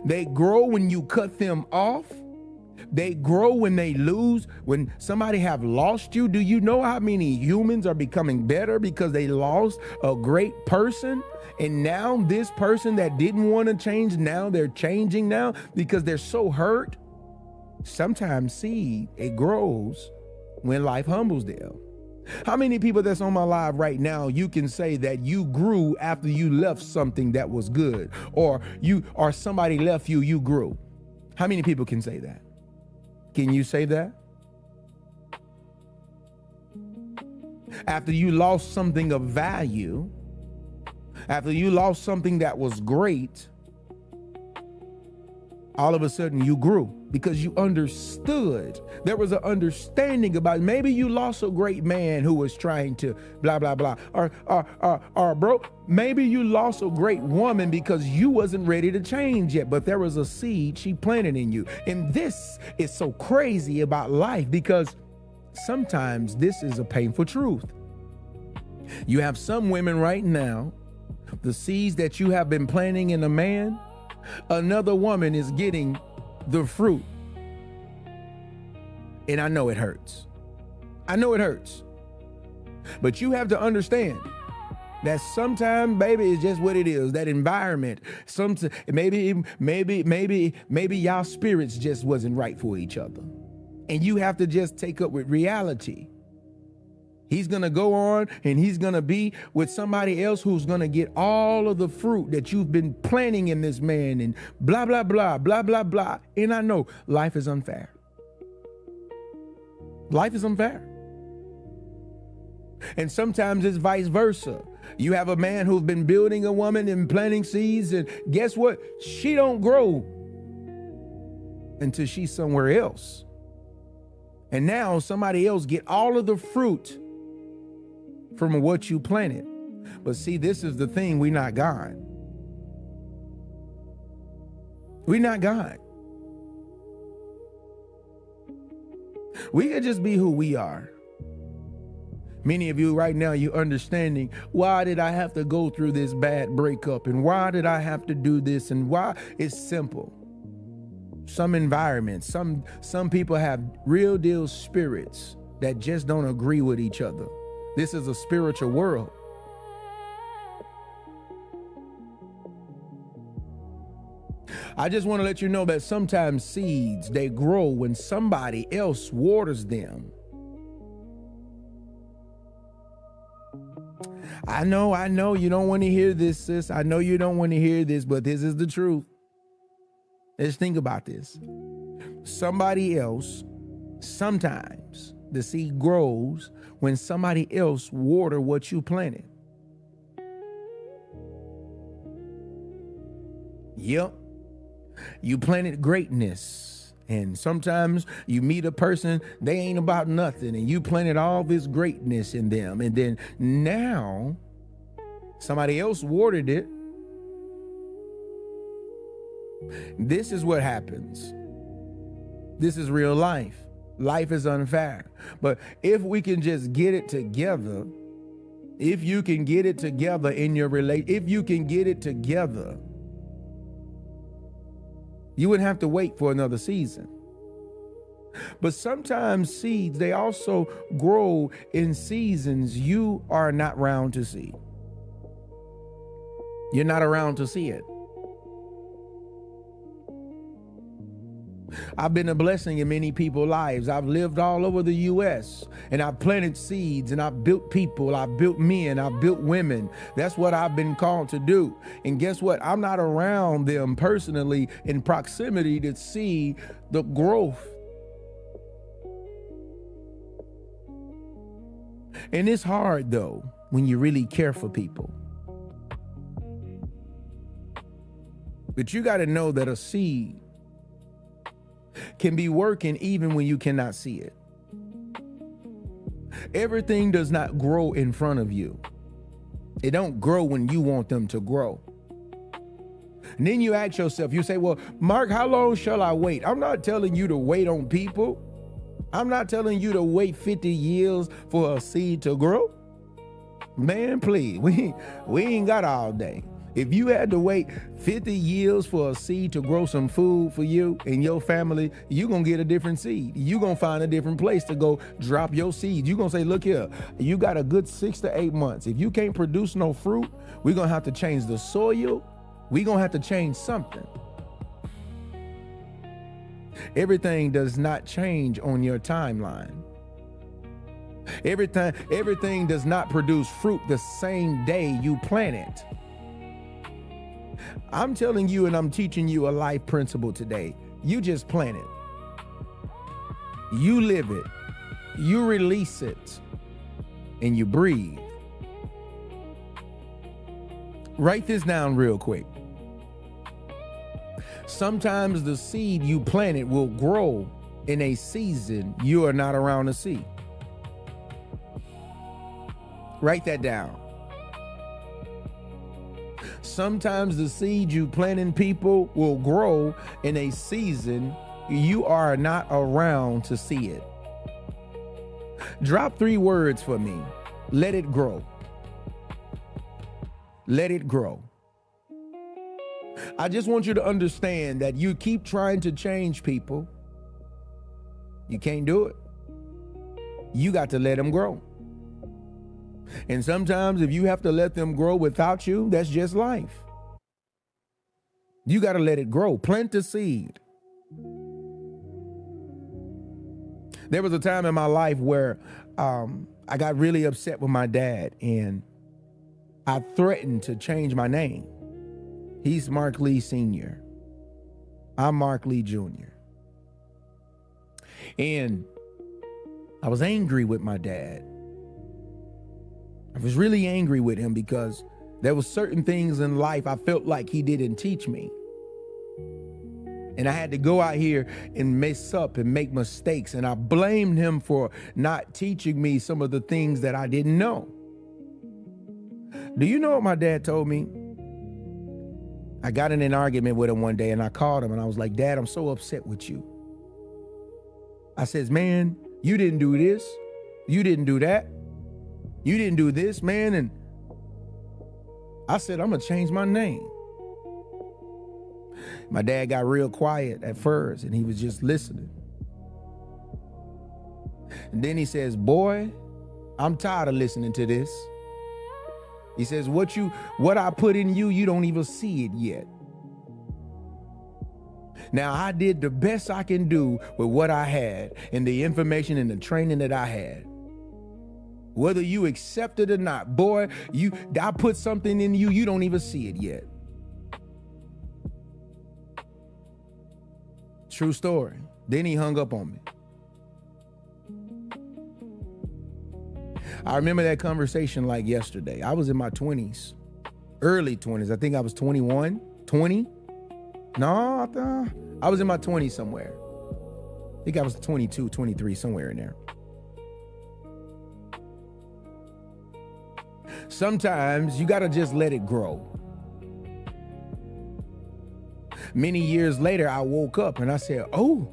They grow when you cut them off. They grow when they lose, when somebody have lost you. Do you know how many humans are becoming better because they lost a great person? And now this person that didn't want to change, now they're changing now because they're so hurt. Sometimes seed, it grows when life humbles them. How many people that's on my live right now, you can say that you grew after you left something that was good, or somebody left you, you grew? How many people can say that? Can you say that? After you lost something of value, after you lost something that was great, all of a sudden you grew because you understood. There was an understanding about, maybe you lost a great man who was trying to blah, blah, blah. Or bro, maybe you lost a great woman because you wasn't ready to change yet, but there was a seed she planted in you. And this is so crazy about life, because sometimes this is a painful truth. You have some women right now, the seeds that you have been planting in a man, another woman is getting the fruit. And I know it hurts. I know it hurts. But you have to understand that sometimes, baby, it's just what it is. That environment. Maybe y'all spirits just wasn't right for each other. And you have to just take up with reality. He's going to go on and he's going to be with somebody else who's going to get all of the fruit that you've been planting in this man, and blah, blah, blah, blah, blah, blah. And I know life is unfair. Life is unfair. And sometimes it's vice versa. You have a man who's been building a woman and planting seeds, and guess what? She don't grow until she's somewhere else. And now somebody else get all of the fruit from what you planted. But see, this is the thing. We're not God. We're not God. We can just be who we are. Many of you right now, you're understanding, why did I have to go through this bad breakup? And why did I have to do this? And why? It's simple. Some environments, some people have real deal spirits that just don't agree with each other. This is a spiritual world. I just want to let you know that sometimes seeds, they grow when somebody else waters them. I know you don't want to hear this, sis. I know you don't want to hear this, but this is the truth. Let's think about this. Somebody else, sometimes the seed grows when somebody else water what you planted. Yep. You planted greatness, and sometimes you meet a person, they ain't about nothing, and you planted all this greatness in them, and then now somebody else watered it. This is what happens. This is real life. Life is unfair. But if we can just get it together, if you can get it together in your if you can get it together, you wouldn't have to wait for another season. But sometimes seeds, they also grow in seasons you are not around to see. You're not around to see it. I've been a blessing in many people's lives. I've lived all over the U.S. and I've planted seeds and I've built people. I've built men. I've built women. That's what I've been called to do. And guess what? I'm not around them personally in proximity to see the growth. And it's hard though when you really care for people. But you got to know that a seed can be working even when you cannot see it. Everything does not grow in front of you. It don't grow when you want them to grow. And then you ask yourself, you say, well, Mark, how long shall I wait? I'm not telling you to wait on people. I'm not telling you to wait 50 years for a seed to grow. Man, please, we ain't got all day. If you had to wait 50 years for a seed to grow some food for you and your family, you're going to get a different seed. You're going to find a different place to go drop your seed. You're going to say, look here, you got a good 6 to 8 months. If you can't produce no fruit, we're going to have to change the soil. We're going to have to change something. Everything does not change on your timeline. Everything does not produce fruit the same day you plant it. I'm telling you and I'm teaching you a life principle today. You just plant it. You live it. You release it. And you breathe. Write this down real quick. Sometimes the seed you planted will grow in a season you are not around to see. Write that down. Sometimes the seed you plant in people will grow in a season you are not around to see it. Drop 3 words for me. Let it grow. Let it grow. I just want you to understand that you keep trying to change people. You can't do it. You got to let them grow. And sometimes if you have to let them grow without you, that's just life. You got to let it grow. Plant the seed. There was a time in my life where I got really upset with my dad and I threatened to change my name. He's Mark Lee Sr. I'm Mark Lee Jr. And I was angry with my dad. I was really angry with him because there were certain things in life I felt like he didn't teach me. And I had to go out here and mess up and make mistakes. And I blamed him for not teaching me some of the things that I didn't know. Do you know what my dad told me? I got in an argument with him one day and I called him and I was like, Dad, I'm so upset with you. I says, man, you didn't do this. You didn't do that. You didn't do this, man. And I said, I'm going to change my name. My dad got real quiet at first and he was just listening. And then he says, boy, I'm tired of listening to this. He says, what I put in you, you don't even see it yet. Now, I did the best I can do with what I had and the information and the training that I had. Whether you accept it or not, boy, I put something in you, you don't even see it yet. True story. Then he hung up on me. I remember that conversation like yesterday. I was in my 20s, early 20s. I think I was 21, 20. No, I was in my 20s somewhere. I think I was 22, 23, somewhere in there. Sometimes you got to just let it grow. Many years later, I woke up and I said, oh,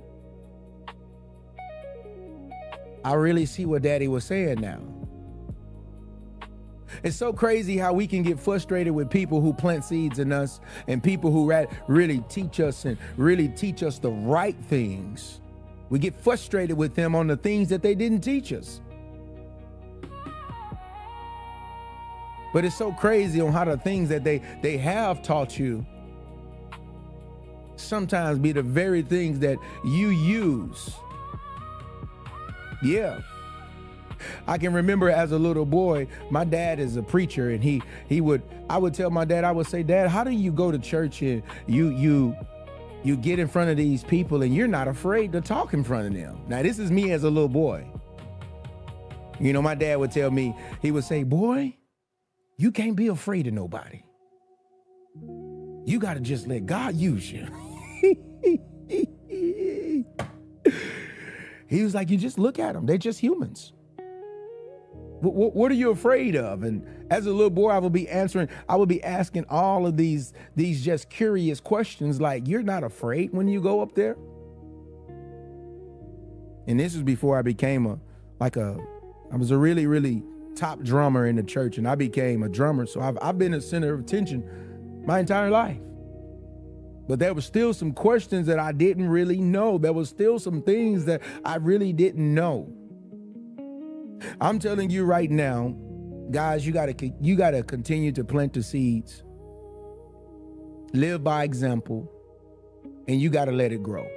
I really see what Daddy was saying now. It's so crazy how we can get frustrated with people who plant seeds in us and people who really teach us and really teach us the right things. We get frustrated with them on the things that they didn't teach us. But it's so crazy on how the things that they have taught you sometimes be the very things that you use. Yeah. I can remember as a little boy, my dad is a preacher, and I would tell my dad, I would say, Dad, how do you go to church and you get in front of these people and you're not afraid to talk in front of them? Now, this is me as a little boy. You know, my dad would tell me, he would say, boy, you can't be afraid of nobody. You got to just let God use you. He was like, you just look at them. They're just humans. What are you afraid of? And as a little boy, I would be asking all of these just curious questions like, you're not afraid when you go up there? And this was before I became I was a really, really top drummer in the church, and I became a drummer. So I've been a center of attention my entire life. But there was still some questions that I didn't really know. There was still some things that I really didn't know. I'm telling you right now, guys, you gotta continue to plant the seeds, live by example, and you gotta let it grow.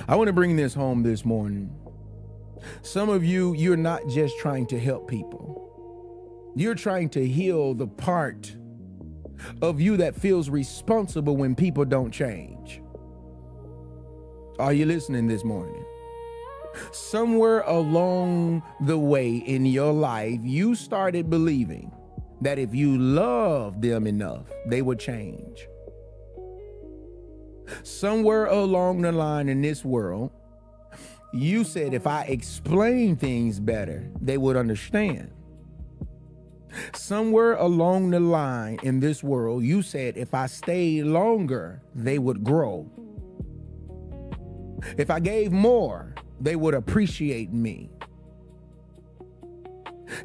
I want to bring this home this morning. Some of you're not just trying to help people. You're trying to heal the part of you that feels responsible when people don't change. Are you listening this morning? Somewhere along the way in your life, you started believing that if you loved them enough, they would change. Somewhere along the line in this world, you said if I explain things better, they would understand. Somewhere along the line in this world, you said if I stayed longer, they would grow. If I gave more, they would appreciate me.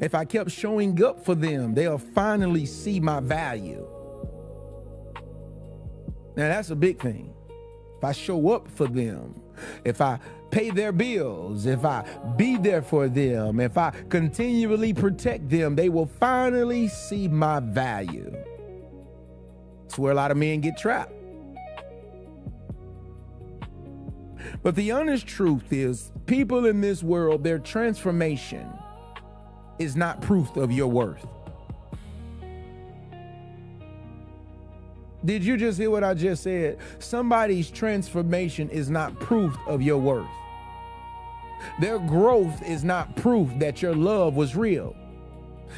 If I kept showing up for them, they'll finally see my value. Now, that's a big thing. If I show up for them, if I pay their bills, if I be there for them, if I continually protect them, they will finally see my value. That's where a lot of men get trapped. But the honest truth is, people in this world, their transformation is not proof of your worth. Did you just hear what I just said? Somebody's transformation is not proof of your worth. Their growth is not proof that your love was real.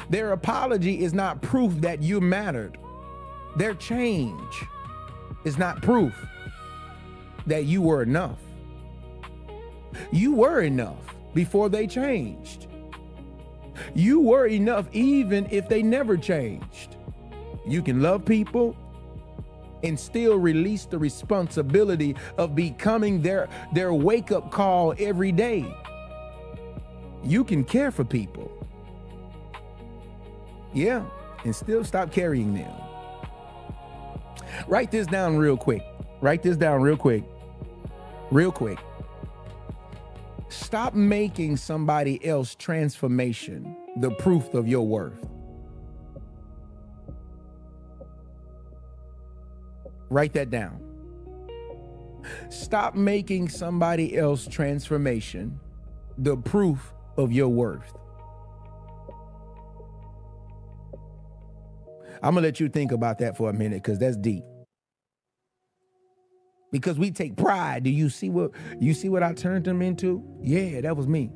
Their apology is not proof that you mattered. Their change is not proof that you were enough. You were enough before they changed. You were enough even if they never changed. You can love people and still release the responsibility of becoming their wake-up call every day. You can care for people. Yeah, and still stop carrying them. Write this down real quick. Write this down real quick. Real quick. Stop making somebody else's transformation the proof of your worth. Write that down. Stop making somebody else's transformation the proof of your worth. I'm gonna let you think about that for a minute, because that's deep. Because we take pride. Do you see what I turned them into? Yeah, that was me.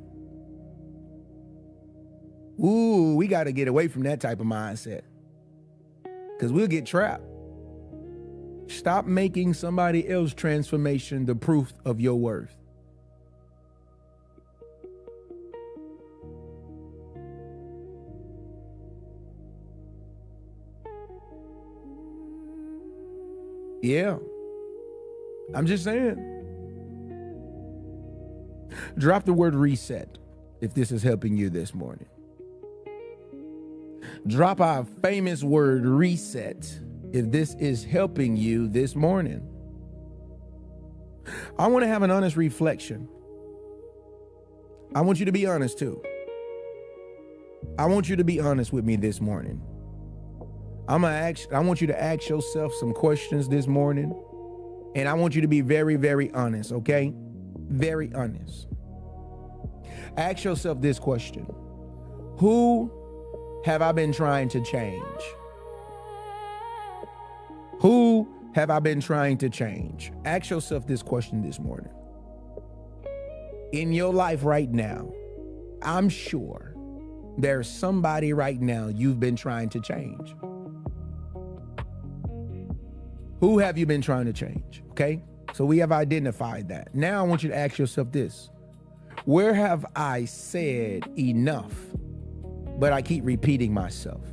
Ooh, we got to get away from that type of mindset, because we'll get trapped. Stop making somebody else's transformation the proof of your worth. Yeah, I'm just saying. Drop the word reset if this is helping you this morning. Drop our famous word reset if this is helping you this morning. I want to have an honest reflection. I want you to be honest too. I want you to be honest with me this morning. I want you to ask yourself some questions this morning, and I want you to be very, very honest, okay? Very honest. Ask yourself this question: who have I been trying to change? Who have I been trying to change? Ask yourself this question this morning. In your life right now, I'm sure there's somebody right now you've been trying to change. Who have you been trying to change? Okay, so we have identified that. Now I want you to ask yourself this: where have I said enough, but I keep repeating myself?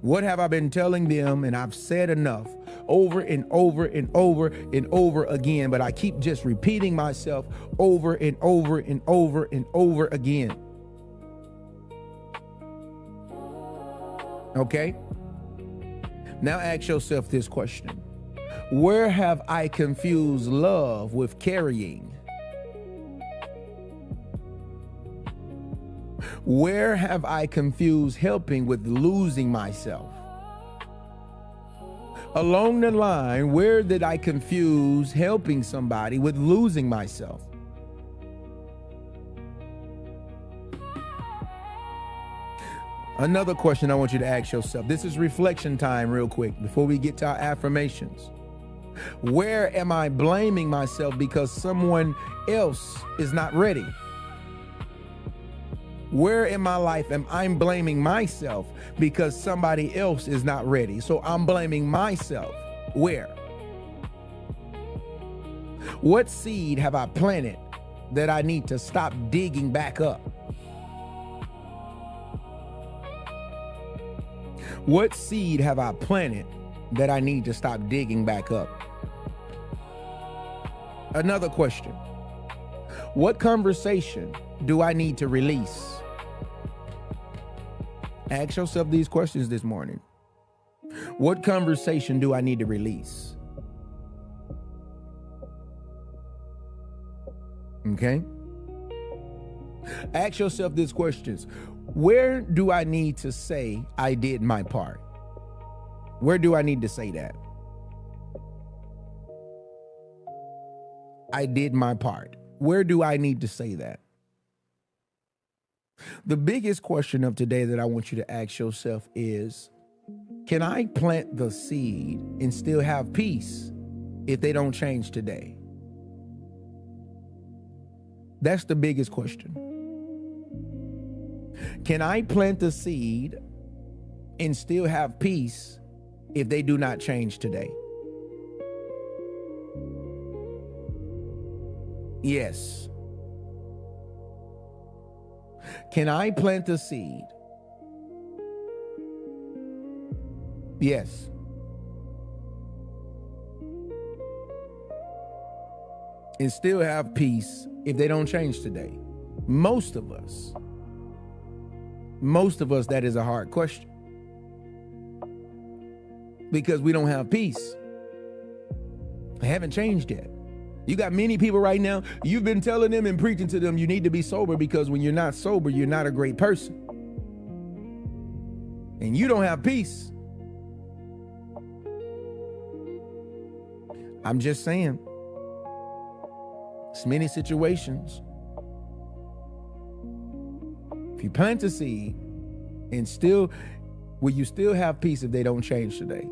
What have I been telling them and I've said enough over and over and over and over again, but I keep just repeating myself over and over and over and over again? Okay? Now ask yourself this question: where have I confused love with carrying? Where have I confused helping with losing myself? Along the line, where did I confuse helping somebody with losing myself? Another question I want you to ask yourself. This is reflection time real quick before we get to our affirmations. Where am I blaming myself because someone else is not ready? Where in my life am I blaming myself because somebody else is not ready? So I'm blaming myself. Where? What seed have I planted that I need to stop digging back up? What seed have I planted that I need to stop digging back up? Another question: what conversation do I need to release? Ask yourself these questions this morning. What conversation do I need to release? Okay? Ask yourself these questions. Where do I need to say I did my part? Where do I need to say that? I did my part. Where do I need to say that? The biggest question of today that I want you to ask yourself is, can I plant the seed and still have peace if they don't change today? That's the biggest question. Can I plant the seed and still have peace if they do not change today? Yes. Can I plant the seed? Yes. And still have peace if they don't change today? Most of us, that is a hard question, because we don't have peace. They haven't changed yet. You got many people right now, you've been telling them and preaching to them you need to be sober, because when you're not sober, you're not a great person. And you don't have peace. I'm just saying. It's many situations. If you plant a seed and still, will you still have peace if they don't change today?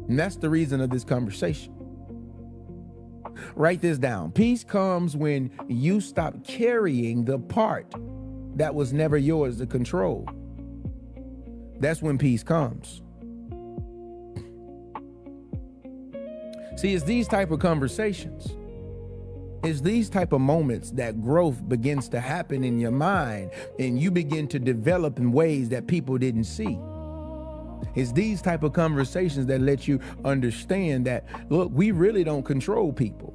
And that's the reason of this conversation. Write this down. Peace comes when you stop carrying the part that was never yours to control. That's when peace comes. See, it's these type of conversations. It's these type of moments that growth begins to happen in your mind and you begin to develop in ways that people didn't see. It's these type of conversations that let you understand that, look, we really don't control people.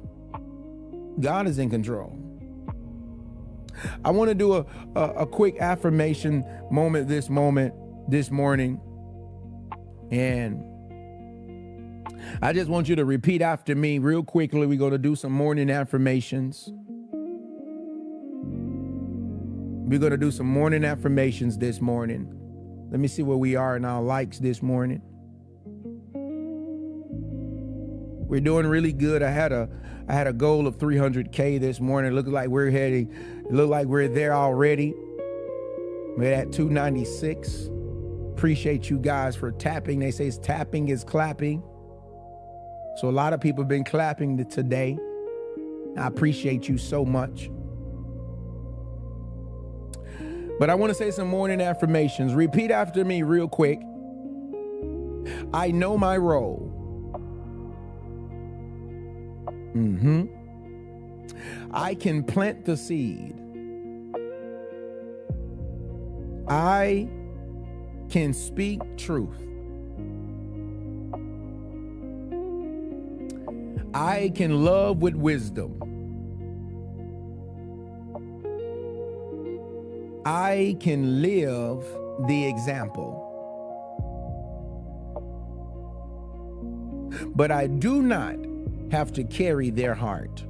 God is in control. I want to do a quick affirmation moment this morning. And I just want you to repeat after me real quickly. We're going to do some morning affirmations. We're going to do some morning affirmations this morning. Let me see where we are in our likes this morning. We're doing really good. I had a goal of 300K this morning. It looked like we're heading. It looked like we're there already. We're at 296. Appreciate you guys for tapping. They say tapping is clapping. So a lot of people have been clapping today. I appreciate you so much. But I want to say some morning affirmations. Repeat after me real quick. I know my role. I can plant the seed. I can speak truth. I can love with wisdom. I can live the example. But I do not have to carry their heart.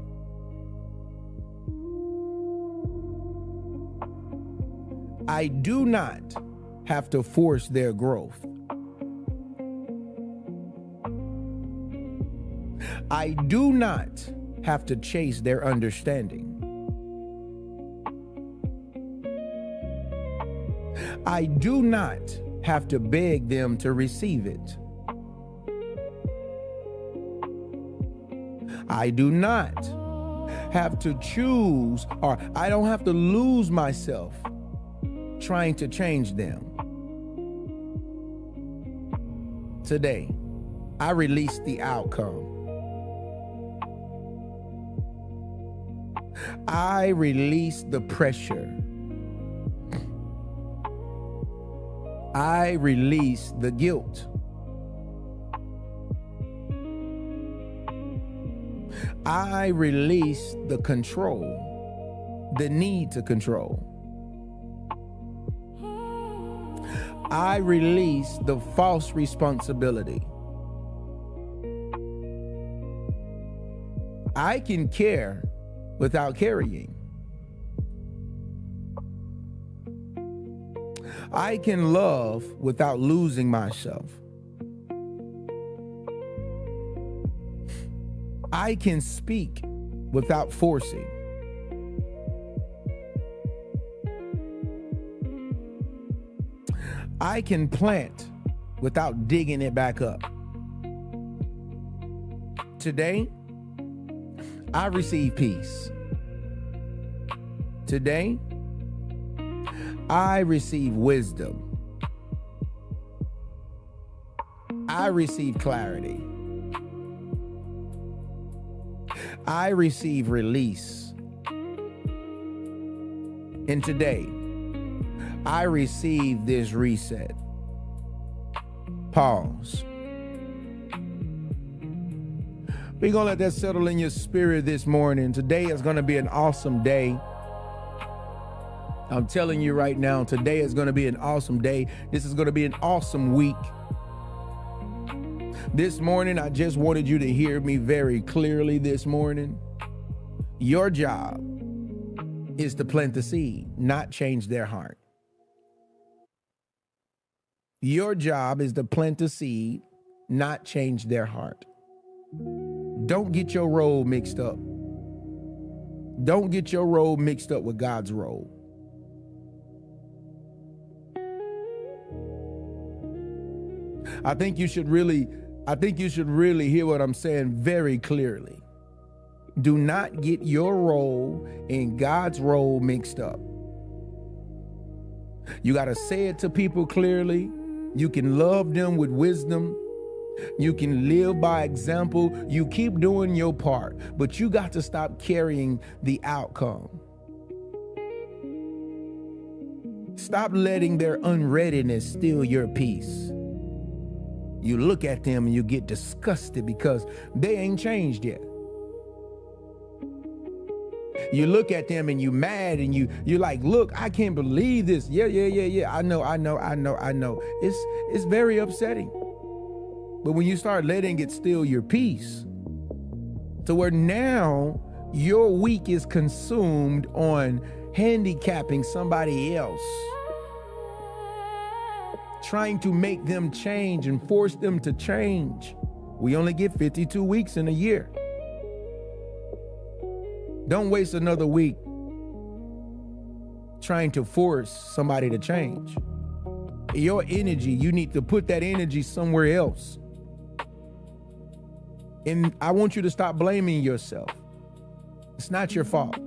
I do not have to force their growth. I do not have to chase their understanding. I do not have to beg them to receive it. I do not have to choose, or I don't have to lose myself trying to change them. Today, I release the outcome. I release the pressure. I release the guilt. I release the control, the need to control. I release the false responsibility. I can care without carrying. I can love without losing myself. I can speak without forcing. I can plant without digging it back up. Today, I receive peace. Today, I receive wisdom. I receive clarity. I receive release. And today, I receive this reset. Pause. We're going to let that settle in your spirit this morning. Today is going to be an awesome day. I'm telling you right now, today is going to be an awesome day. This is going to be an awesome week. This morning, I just wanted you to hear me very clearly this morning. Your job is to plant the seed, not change their heart. Your job is to plant the seed, not change their heart. Don't get your role mixed up. Don't get your role mixed up with God's role. I think you should really hear what I'm saying very clearly. Do not get your role and God's role mixed up. You got to say it to people clearly. You can love them with wisdom. You can live by example. You keep doing your part, but you got to stop carrying the outcome. Stop letting their unreadiness steal your peace. You look at them and you get disgusted because they ain't changed yet. You look at them and you mad and you're like, look, I can't believe this. Yeah. I know. It's very upsetting. But when you start letting it steal your peace, to where now your week is consumed on handicapping somebody else, trying to make them change and force them to change. We only get 52 weeks in a year. Don't waste another week trying to force somebody to change. Your energy, you need to put that energy somewhere else. And I want you to stop blaming yourself. It's not your fault.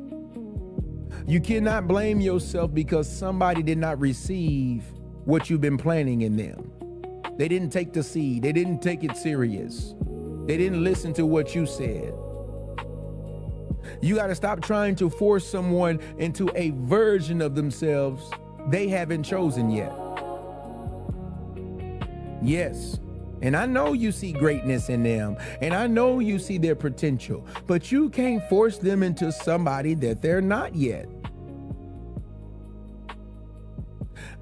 You cannot blame yourself because somebody did not receive what you've been planting in them. They didn't take the seed. They didn't take it serious. They didn't listen to what you said. You got to stop trying to force someone into a version of themselves they haven't chosen yet. Yes. And I know you see greatness in them, and I know you see their potential, but you can't force them into somebody that they're not yet.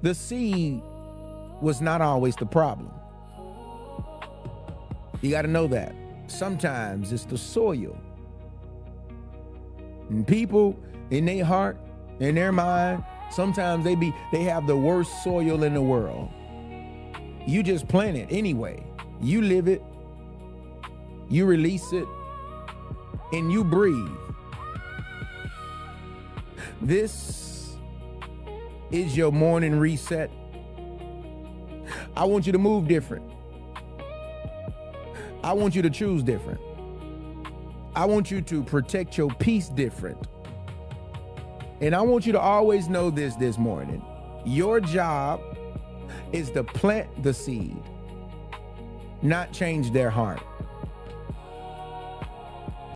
The seed was not always the problem. You got to know that. Sometimes it's the soil. And people in their heart, in their mind, sometimes they have the worst soil in the world. You just plant it anyway. You live it, you release it, and you breathe. This is your morning reset. I want you to move different. I want you to choose different. I want you to protect your peace different. And I want you to always know this morning. Your job is to plant the seed, not change their heart.